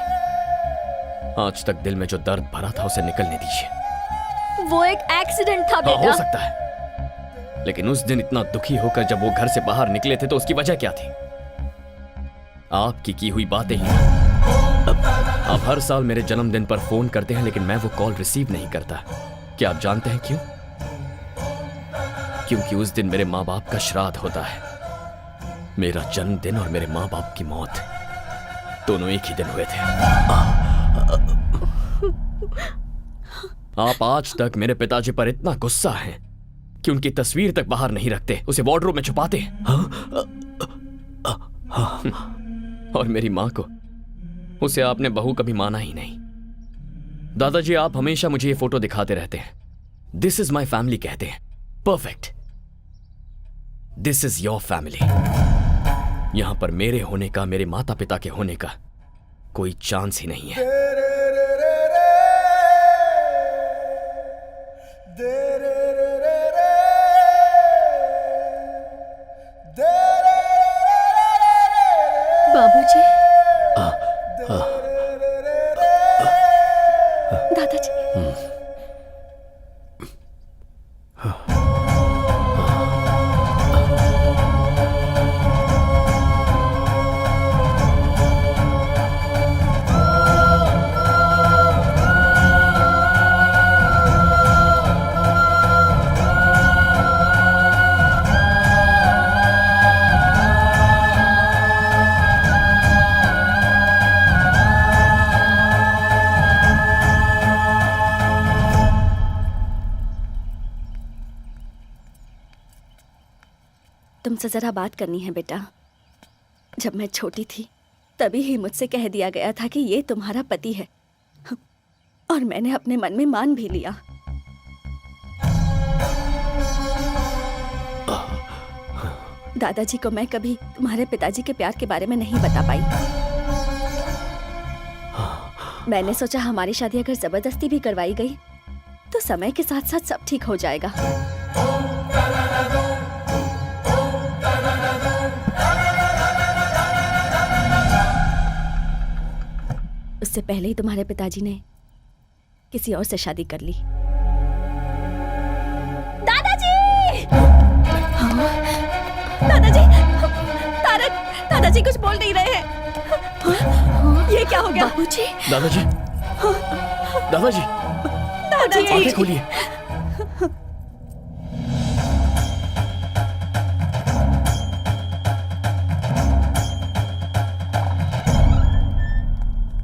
आज तक दिल में जो दर्द भरा था उसे निकलने दीजिए। वो एक एक्सीडेंट था बेटा। हो सकता है, लेकिन उस दिन इतना दुखी होकर जब वो घर से बाहर निकले थे तो उसकी वजह क्या थी? आपकी की हुई बातें ही। आप हर साल मेरे जन्मदिन पर फोन करते हैं, लेकिन मैं वो कॉल रिसीव नहीं करता। क्या आप जानते हैं क्यों? क्योंकि उस दिन मेरे माँ बाप का श्राद्ध होता है। मेरा जन्मदिन और मेरे माँ बाप की मौत दोनों एक ही दिन हुए थे। आप आज तक मेरे पिताजी पर इतना गुस्सा हैं कि उनकी तस्वीर तक बाहर नहीं रखते, उसे वार्डरोब में छुपाते। और मेरी मां को, उसे आपने बहू कभी माना ही नहीं। दादाजी, आप हमेशा मुझे ये फोटो दिखाते रहते हैं। दिस इज माई फैमिली कहते हैं। Perfect, this is your family. यहां पर मेरे होने का, मेरे माता पिता के होने का कोई चांस ही नहीं है। बाबूजी, दादाजी, तुमसे जरा बात करनी है बेटा। जब मैं छोटी थी तभी ही मुझसे कह दिया गया था कि ये तुम्हारा पति है, और मैंने अपने मन में मान भी लिया। दादाजी को मैं कभी तुम्हारे पिताजी के प्यार के बारे में नहीं बता पाई। मैंने सोचा हमारी शादी अगर जबरदस्ती भी करवाई गई तो समय के साथ साथ सब ठीक हो जाएगा। उससे पहले ही तुम्हारे पिताजी ने किसी और से शादी कर ली। दादाजी! हाँ? दादाजी! दादाजी कुछ बोल नहीं रहे हैं। ये क्या हो गया? बाबूजी! दादाजी! दादाजी! दादाजी! आंखें खोलिए।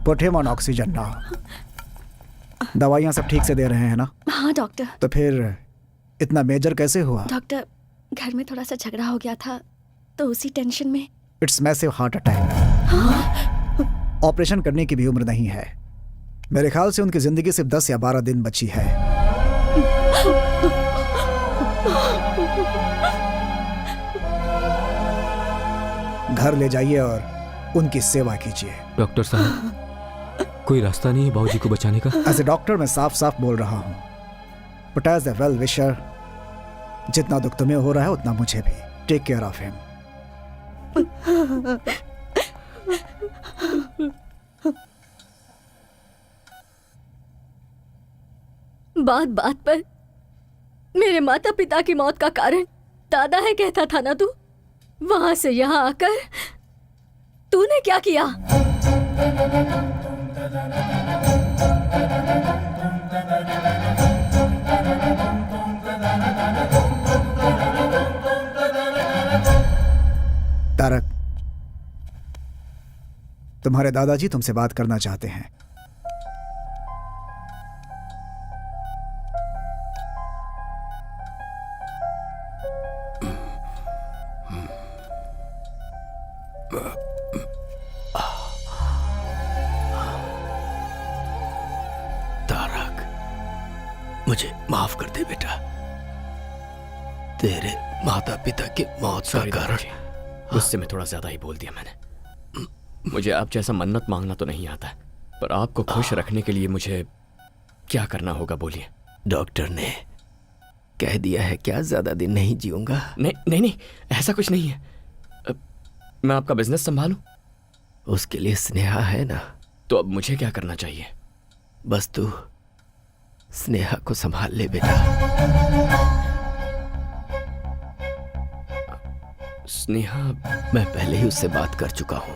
पुट हिम ऑन ऑक्सीजन ना। दवाइयाँ सब ठीक से दे रहे हैं ना? हाँ डॉक्टर। तो फिर इतना मेजर कैसे हुआ? डॉक्टर, घर में थोड़ा सा झगड़ा हो गया था तो उसी टेंशन में। It's massive heart attack. Operation करने की भी उम्र नहीं है। मेरे ख्याल से उनकी जिंदगी सिर्फ 10 या 12 दिन बची है। घर ले जाइए और उनकी सेवा कीजिए। डॉक्टर साहब, कोई रास्ता नहीं है बाबूजी को बचाने का? एज ए डॉक्टर मैं साफ साफ बोल रहा हूँ, but as a well wisher, जितना दुख तुम्हें हो रहा है उतना मुझे भी। Take care of him. बात बात पर मेरे माता पिता की मौत का कारण दादा है कहता था ना तू? वहां से यहां आकर तूने क्या किया? तारक, तुम्हारे दादाजी तुमसे बात करना चाहते हैं। तारक, मुझे माफ कर दे बेटा। तेरे माता पिता की मौत का कारण उससे मैं थोड़ा ज्यादा ही बोल दिया मैंने। मुझे आप जैसा मन्नत मांगना तो नहीं आता, पर आपको खुश रखने के लिए मुझे क्या करना होगा बोलिए। डॉक्टर ने कह दिया है क्या ज्यादा दिन नहीं जीऊंगा? नहीं नहीं नहीं, ऐसा कुछ नहीं है। मैं आपका बिजनेस संभालूं? उसके लिए स्नेहा है ना। तो अब मुझे क्या करना चाहिए? बस तू स्नेहा को संभाल ले बेटा। स्नेहा? मैं पहले ही उससे बात कर चुका हूं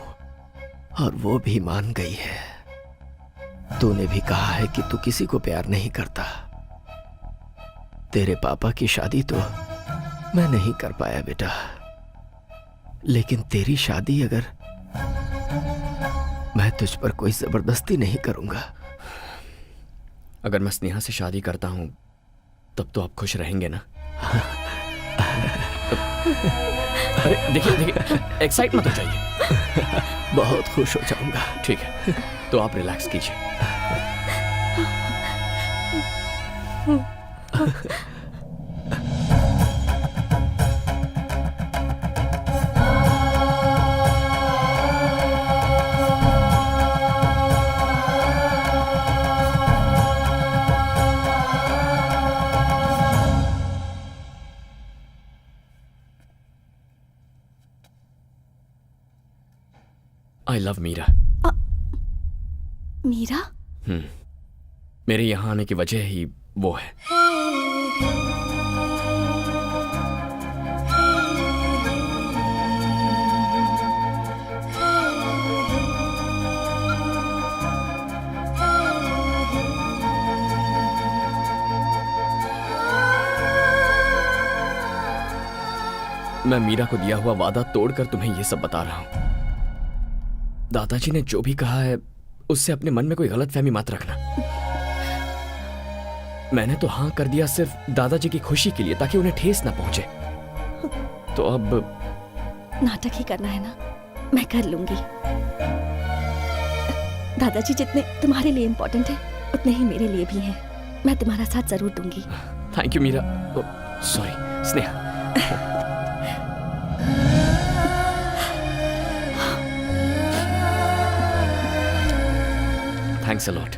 और वो भी मान गई है। तूने भी कहा है कि तू किसी को प्यार नहीं करता। तेरे पापा की शादी तो मैं नहीं कर पाया बेटा, लेकिन तेरी शादी अगर मैं तुझ पर कोई जबरदस्ती नहीं करूंगा। अगर मैं स्नेहा से शादी करता हूं तब तो आप खुश रहेंगे ना? अरे देखिए देखिए, एक्साइट मत हो जाइए। बहुत खुश हो जाऊंगा। ठीक है, तो आप रिलैक्स कीजिए। I love Meera. मीरा? मेरे यहां आने की वजह ही वो है। मैं मीरा को दिया हुआ वादा तोड़कर तुम्हें यह सब बता रहा हूं। दादाजी ने जो भी कहा है उससे अपने मन में कोई गलतफहमी मत रखना। मैंने तो हां कर दिया सिर्फ दादाजी की खुशी के लिए, ताकि उन्हें ठेस ना पहुंचे। तो अब नाटक ही करना है ना, मैं कर लूंगी। दादाजी जितने तुम्हारे लिए इम्पोर्टेंट है उतने ही मेरे लिए भी हैं। मैं तुम्हारा साथ जरूर दूंगी। Thank you Meera. Sorry Sneha. Thanks a lot.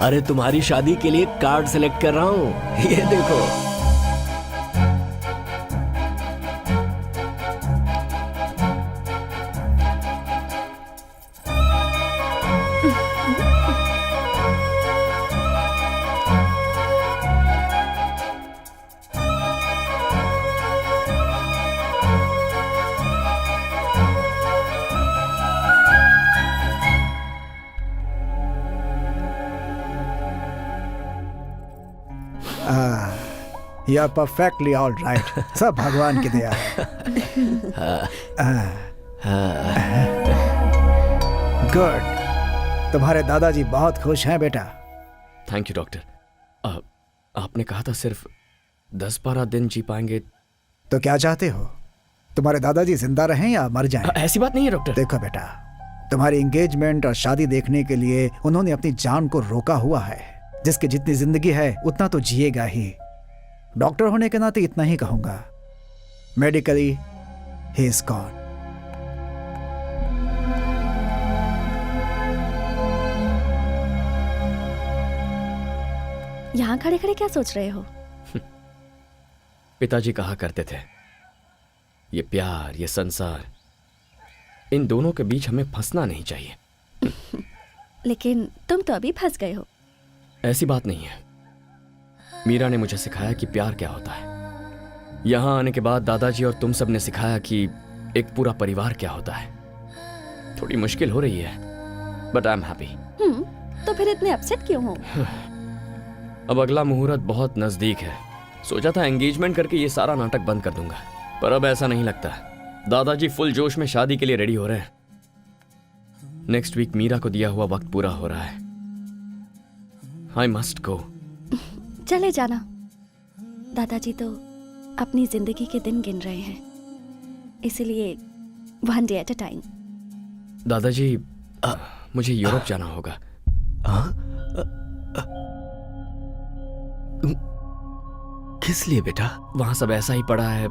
अरे तुम्हारी शादी के लिए कार्ड सेलेक्ट कर रहा हूँ, ये देखो। You are perfectly all right. सब भगवान की दया है। गुड। तुम्हारे दादाजी बहुत खुश हैं बेटा। Thank you doctor. आपने कहा था सिर्फ 10-12 दिन जी पाएंगे। तो क्या चाहते हो, तुम्हारे दादाजी जिंदा रहें या मर जाएं? ऐसी बात नहीं है डॉक्टर। देखो बेटा, तुम्हारी एंगेजमेंट और शादी देखने के लिए उन्होंने अपनी जान को रोका हुआ है। जिसकी जितनी जिंदगी है उतना तो जिएगा ही। डॉक्टर होने के नाते इतना ही कहूंगा, मेडिकली ही इज गॉन। यहाँ खड़े खड़े क्या सोच रहे हो? पिताजी कहा करते थे, ये प्यार, ये संसार, इन दोनों के बीच हमें फंसना नहीं चाहिए। लेकिन तुम तो अभी फंस गए हो। ऐसी बात नहीं है। मीरा ने मुझे सिखाया कि प्यार क्या होता है। यहां आने के बाद दादाजी और तुम सब ने सिखाया कि एक पूरा परिवार क्या होता है। थोड़ी मुश्किल हो रही है, बट आई एम हैप्पी। तो फिर इतने अपसेट क्यों हो? अब अगला मुहूर्त बहुत नजदीक है। सोचा था एंगेजमेंट करके ये सारा नाटक बंद कर दूंगा, पर अब ऐसा नहीं लगता। दादाजी फुल जोश में शादी के लिए रेडी हो रहे हैं। नेक्स्ट वीक मीरा को दिया हुआ वक्त पूरा हो रहा है। I must go. चले जाना। दादाजी तो अपनी जिंदगी के दिन गिन रहे हैं, इसलिए one day at a time. दादाजी, मुझे यूरोप जाना होगा। किस लिए बेटा? वहां सब ऐसा ही पड़ा है,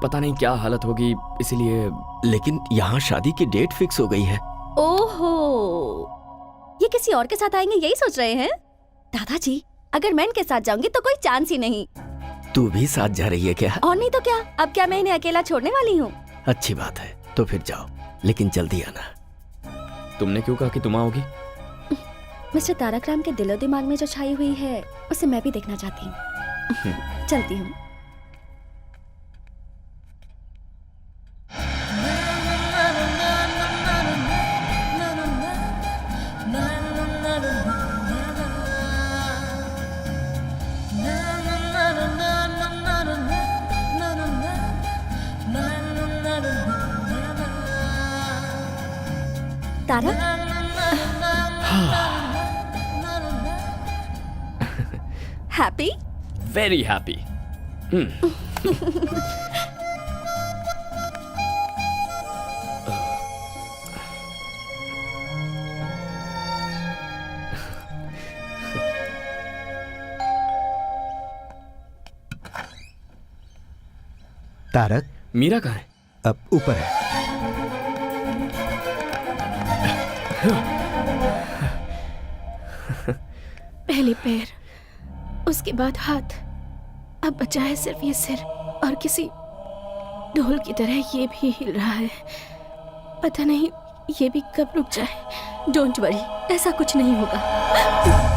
पता नहीं क्या हालत होगी, इसलिए। लेकिन यहाँ शादी की डेट फिक्स हो गई है। ओहो, ये किसी और के साथ आएंगे यही सोच रहे हैं? दादाजी, अगर मैं इनके साथ जाऊंगी तो कोई चांस ही नहीं। तू भी साथ जा रही है क्या? और नहीं तो क्या, अब क्या मैं इन्हें अकेला छोड़ने वाली हूँ? अच्छी बात है, तो फिर जाओ, लेकिन जल्दी आना। तुमने क्यों कहा कि तुम आओगी? मिस्टर तारक राम के दिलो दिमाग में जो छाई हुई है उसे मैं भी देखना चाहती हूँ। चलती हूँ। Tarak, happy? Very happy. Tarak, Meera कहाँ है? अब ऊपर है। पहले पैर, उसके बाद हाथ, अब बचा है सिर्फ ये सिर, और किसी ढोल की तरह ये भी हिल रहा है। पता नहीं ये भी कब रुक जाए। डोंट वरी, ऐसा कुछ नहीं होगा।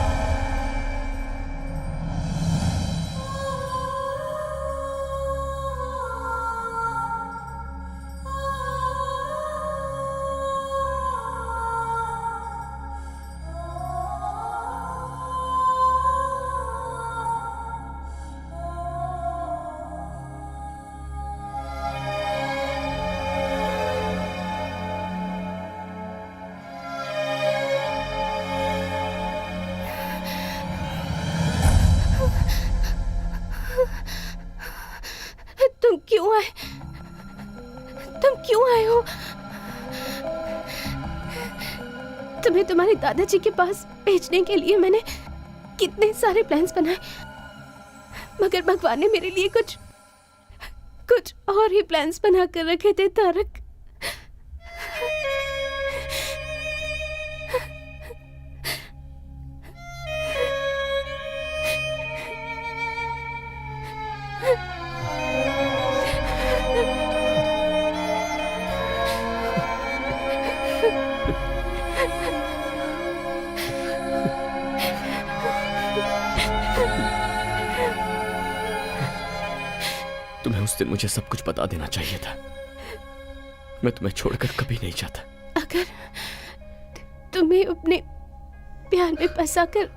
तुम क्यों आए हो? तुम्हें तुम्हारे दादाजी के पास भेजने के लिए मैंने कितने सारे प्लान्स बनाए, मगर भगवान ने मेरे लिए कुछ और ही प्लान्स बना कर रखे थे तारक। तुम्हें उस दिन मुझे सब कुछ बता देना चाहिए था। मैं तुम्हें छोड़कर कभी नहीं जाता। अगर तुम्हें अपने प्यार में फंसाकर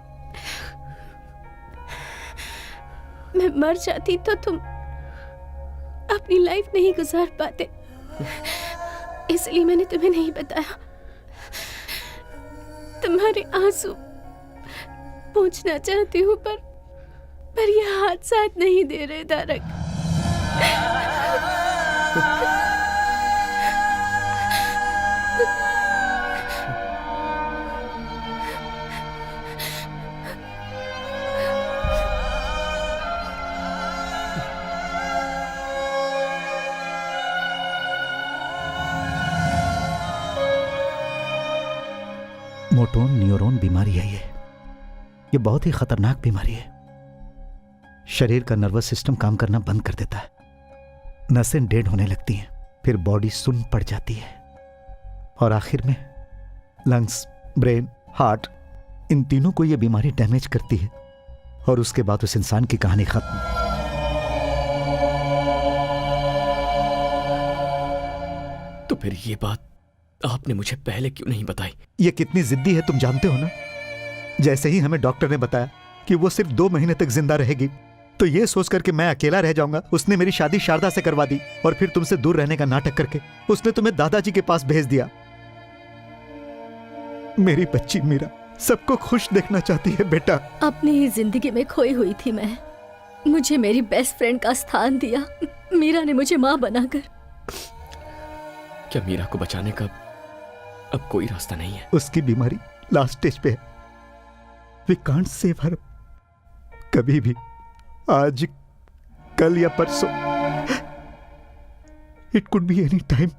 मैं मर जाती तो तुम अपनी लाइफ नहीं गुजार पाते, इसलिए मैंने तुम्हें नहीं बताया। तुम्हारे आंसू पूछना चाहती हूँ, पर ये हाथ साथ नहीं दे रहे तारक। मोटोन न्यूरॉन बीमारी है ये बहुत ही खतरनाक बीमारी है। शरीर का नर्वस सिस्टम काम करना बंद कर देता है, नसें डेड होने लगती हैं, फिर बॉडी सुन्न पड़ जाती है और आखिर में लंग्स, ब्रेन, हार्ट, इन तीनों को यह बीमारी डैमेज करती है और उसके बाद उस इंसान की कहानी खत्म। तो फिर ये बात आपने मुझे पहले क्यों नहीं बताई? ये कितनी जिद्दी है तुम जानते हो ना। जैसे ही हमें डॉक्टर ने बताया कि वो सिर्फ 2 महीने तक जिंदा रहेगी, तो ये सोचकर कि मैं अकेला रह जाऊंगा, उसने मेरी शादी शारदा से करवा दी और फिर तुमसे दूर रहने का नाटक करके उसने तुम्हें दादाजी के पास भेज दिया। मेरी बच्ची मीरा सबको खुश देखना चाहती है बेटा। अपनी ही जिंदगी में खोई हुई थी मैं, मुझे मेरी बेस्ट फ्रेंड का स्थान दिया। मीरा ने मुझे माँ बनाकर। क्या मीरा को बचाने का अब कोई रास्ता नहीं है? उसकी बीमारी लास्ट स्टेज पे है। We can't save her. कभी भी, आज कल या परसों, it could be any time.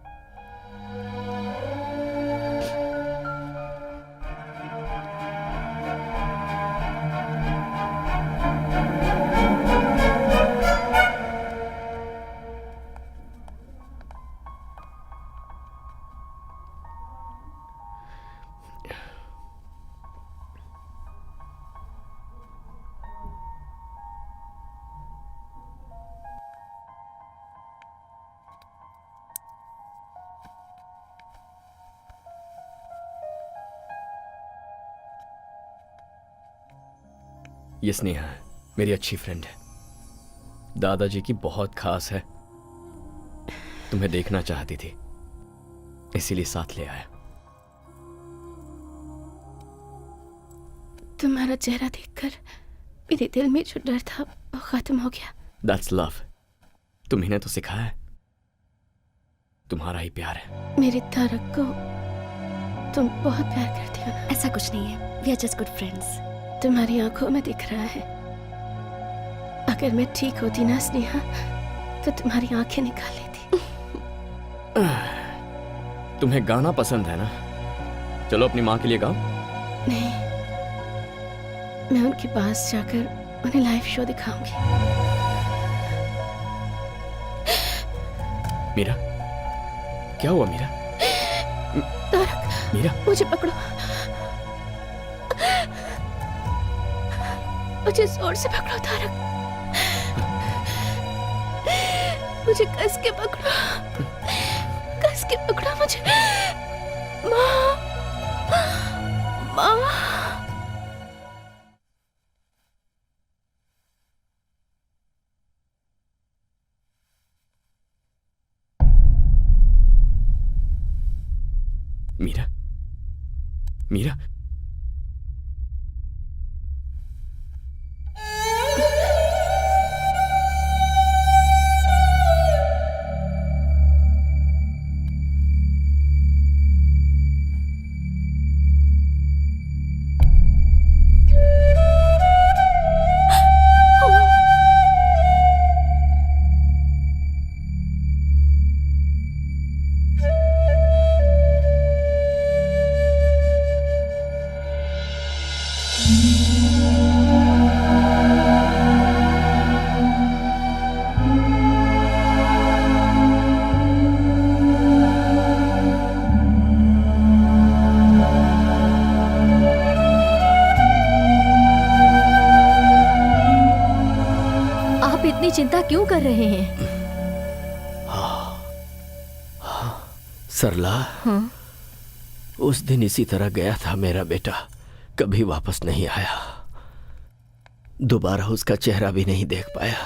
ये स्नेहा है, मेरी अच्छी फ्रेंड है, दादाजी की बहुत खास है। तुम्हें देखना चाहती थी, इसीलिए साथ ले आया। तुम्हारा चेहरा देखकर मेरे दिल में जो डर था वो खत्म हो गया। That's love। तुम्ही ने तो सिखाया है, तुम्हारा ही प्यार है। मेरे तारक को तुम बहुत प्यार करती हो ना? ऐसा कुछ नहीं है, we are just good friends। तुम्हारी आंखों में दिख रहा है। अगर मैं ठीक होती ना स्नेहा, तो तुम्हारी आंखें निकाल लेती। तुम्हें गाना पसंद है ना? चलो अपनी माँ के लिए गाओ। नहीं, मैं उनके पास जाकर उन्हें लाइव शो दिखाऊंगी। मीरा, क्या हुआ मीरा? तारक, मीरा, मुझे पकड़ो, मुझे जोर से पकड़ो तारक, मुझे कस के पकड़ो, कस के पकड़ो मुझे। माँ, माँ। मीरा, मीरा, चिंता क्यों कर रहे हैं? सरला, हाँ? उस दिन इसी तरह गया था मेरा बेटा, कभी वापस नहीं आया। दोबारा उसका चेहरा भी नहीं देख पाया।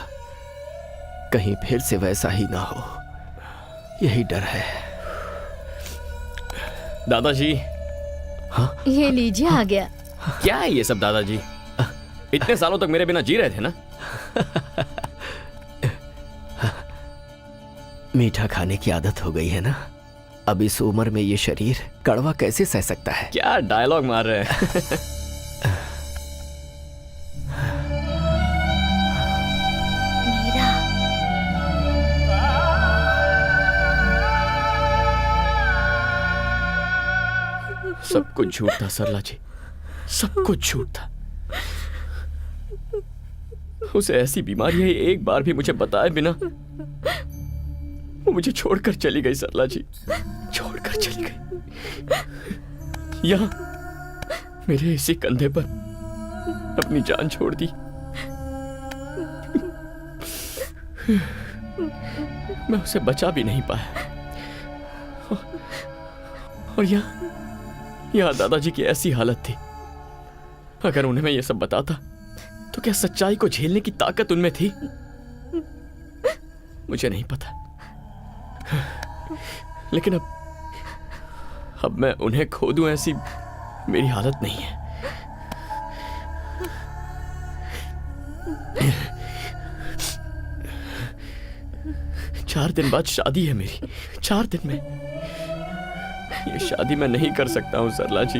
कहीं फिर से वैसा ही ना हो, यही डर है। दादाजी। हाँ? ये लीजिए, आ गया। क्या है ये सब दादाजी? इतने सालों तक मेरे बिना जी रहे थे ना? मीठा खाने की आदत हो गई है ना, अब इस उम्र में ये शरीर कड़वा कैसे सह सकता है? क्या डायलॉग मार रहे हैं? मीरा, सब कुछ झूठ था सरला जी, सब कुछ झूठ था। उसे ऐसी बीमारी है, एक बार भी मुझे बताए बिना वो मुझे छोड़कर चली गई। सरला जी छोड़कर चली गई, यहाँ मेरे इसी कंधे पर अपनी जान छोड़ दी। मैं उसे बचा भी नहीं पाया। और यहाँ दादाजी की ऐसी हालत थी, अगर उन्हें मैं ये सब बताता तो क्या सच्चाई को झेलने की ताकत उनमें थी? मुझे नहीं पता, लेकिन अब मैं उन्हें खो दूं ऐसी मेरी हालत नहीं है। चार दिन बाद शादी है मेरी, 4 दिन में। ये शादी मैं नहीं कर सकता हूं सरला जी।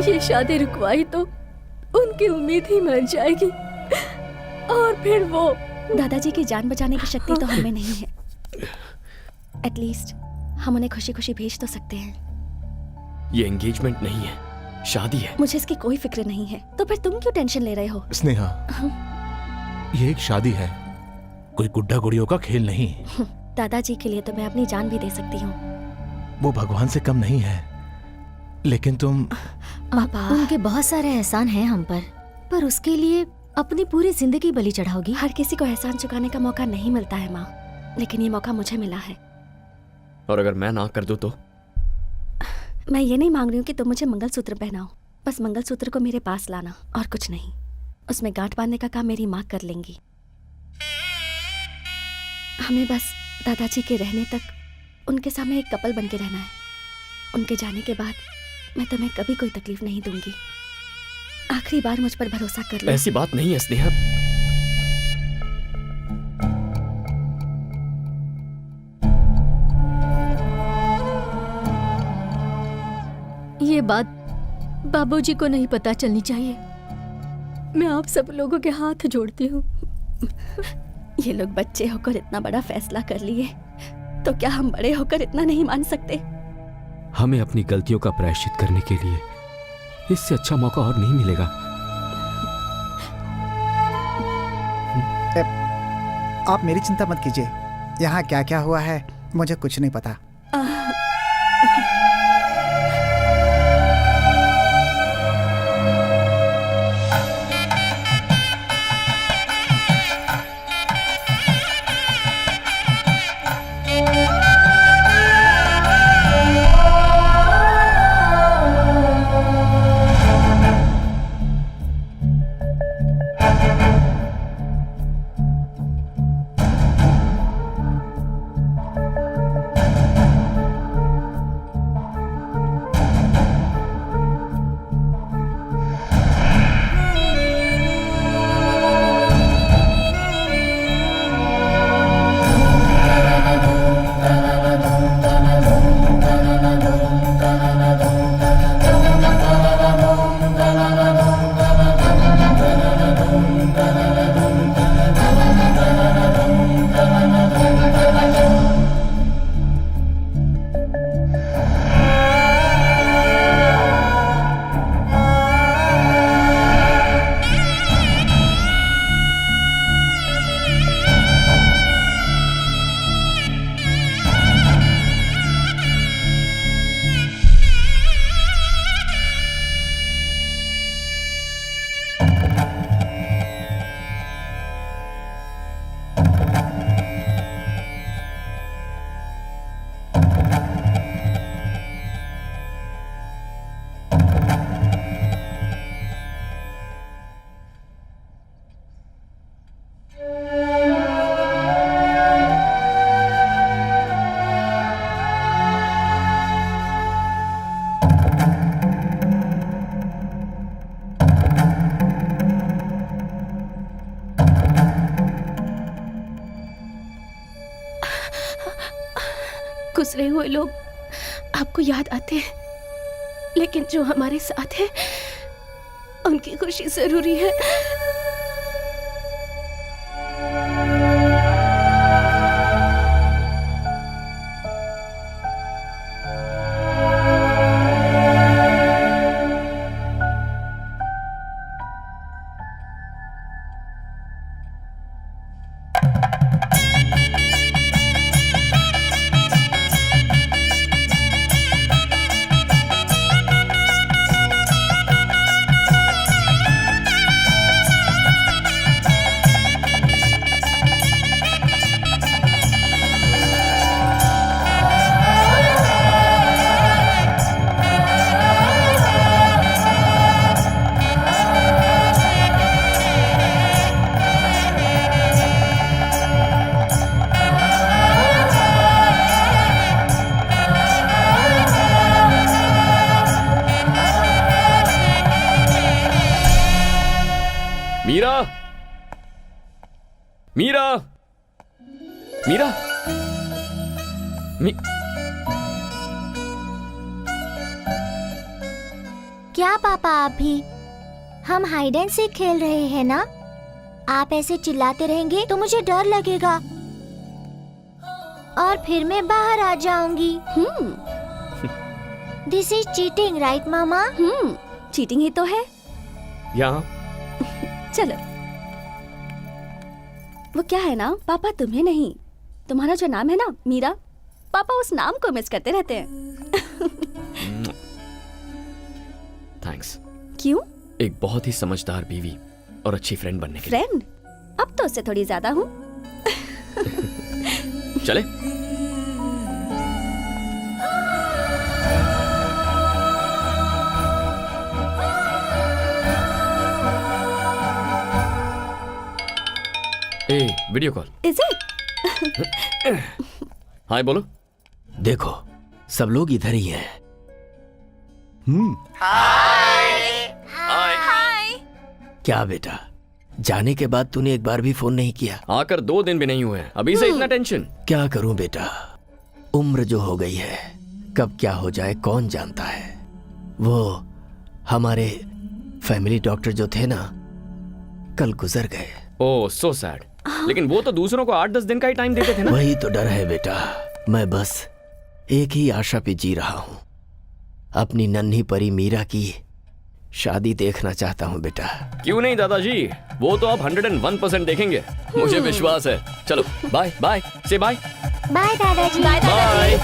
ये शादी रुकवाई तो उन उनकी उम्मीद ही मर जाएगी और फिर वो। दादाजी की जान बचाने की शक्ति तो हमें नहीं है। एटलीस्ट हम उन्हें खुशी खुशी भेज तो सकते हैं। ये एंगेजमेंट नहीं है, शादी है। मुझे इसकी कोई फिक्र नहीं है, तो फिर तुम क्यों टेंशन ले रहे हो? स्नेहा, ये एक शादी है, कोई गुड्डा गुड़ियों का खेल नहीं। दादाजी के लिए तो मैं अपनी जान भी दे सकती हूँ। वो भगवान से कम नहीं है, लेकिन तुम। पापा, उनके बहुत सारे एहसान हैं हम पर उसके लिए अपनी पूरी जिंदगी बलि चढ़ाओगी? हर किसी को एहसान चुकाने का मौका नहीं मिलता है माँ, लेकिन ये मौका मुझे मिला है। और अगर मैं ना कर दूं तो? मैं ये नहीं मांग रही हूँ कि तुम मुझे मंगलसूत्र पहनाओ, बस मंगलसूत्र को मेरे पास लाना और कुछ नहीं। उसमें गांठ बांधने का काम मेरी माँ कर लेंगी। हमें बस दादाजी के रहने तक उनके सामने एक कपल बन के रहना है। उनके जाने के बाद मैं तुम्हें कभी कोई तकलीफ नहीं दूंगी। आखिरी बार मुझ पर भरोसा कर लो। ऐसी बात नहीं है स्नेहा। ये बात बाबूजी को नहीं पता चलनी चाहिए। मैं आप सब लोगों के हाथ जोड़ती हूँ। ये लोग बच्चे होकर इतना बड़ा फैसला कर लिए, तो क्या हम बड़े होकर इतना नहीं मान सकते? हमें अपनी गलतियों का प्रायश्चित करने के लिए इससे अच्छा मौका और नहीं मिलेगा। आप मेरी चिंता मत कीजिए, यहाँ क्या क्या हुआ है मुझे कुछ नहीं पता। गुजरे हुए लोग आपको याद आते हैं, लेकिन जो हमारे साथ है उनकी खुशी जरूरी है। मीरा, मीरा, मीरा, क्या पापा आप भी? हम हाइड एंड सीक खेल रहे हैं ना? आप ऐसे चिल्लाते रहेंगे तो मुझे डर लगेगा और फिर मैं बाहर आ जाऊंगी। This is cheating, right mama? Cheating ही तो है। यहाँ चलो। वो क्या है ना, पापा तुम्हें नहीं, तुम्हारा जो नाम है ना मीरा, पापा उस नाम को मिस करते रहते हैं। थैंक्स। क्यों? एक बहुत ही समझदार बीवी और अच्छी फ्रेंड बनने के लिए। फ्रेंड? अब तो उससे थोड़ी ज्यादा हूँ। चले। Video call. Is it? Hi बोलो। देखो सब लोग इधर ही हैं। हाय। क्या बेटा, जाने के बाद तूने एक बार भी फोन नहीं किया? आकर 2 दिन भी नहीं हुए हैं, अभी से इतना टेंशन? क्या करूं बेटा, उम्र जो हो गई है, कब क्या हो जाए कौन जानता है। वो हमारे फैमिली डॉक्टर जो थे ना, कल गुजर गए। ओह सो सैड। लेकिन वो तो दूसरों को 8-10 दिन का ही टाइम देते थे ना। वही तो डर है बेटा, मैं बस एक ही आशा पे जी रहा हूं, अपनी नन्ही परी मीरा की शादी देखना चाहता हूं बेटा। क्यों नहीं दादाजी, वो तो आप 101% देखेंगे, मुझे विश्वास है। चलो बाय बाय, से बाय। बाय दादाजी। बाय।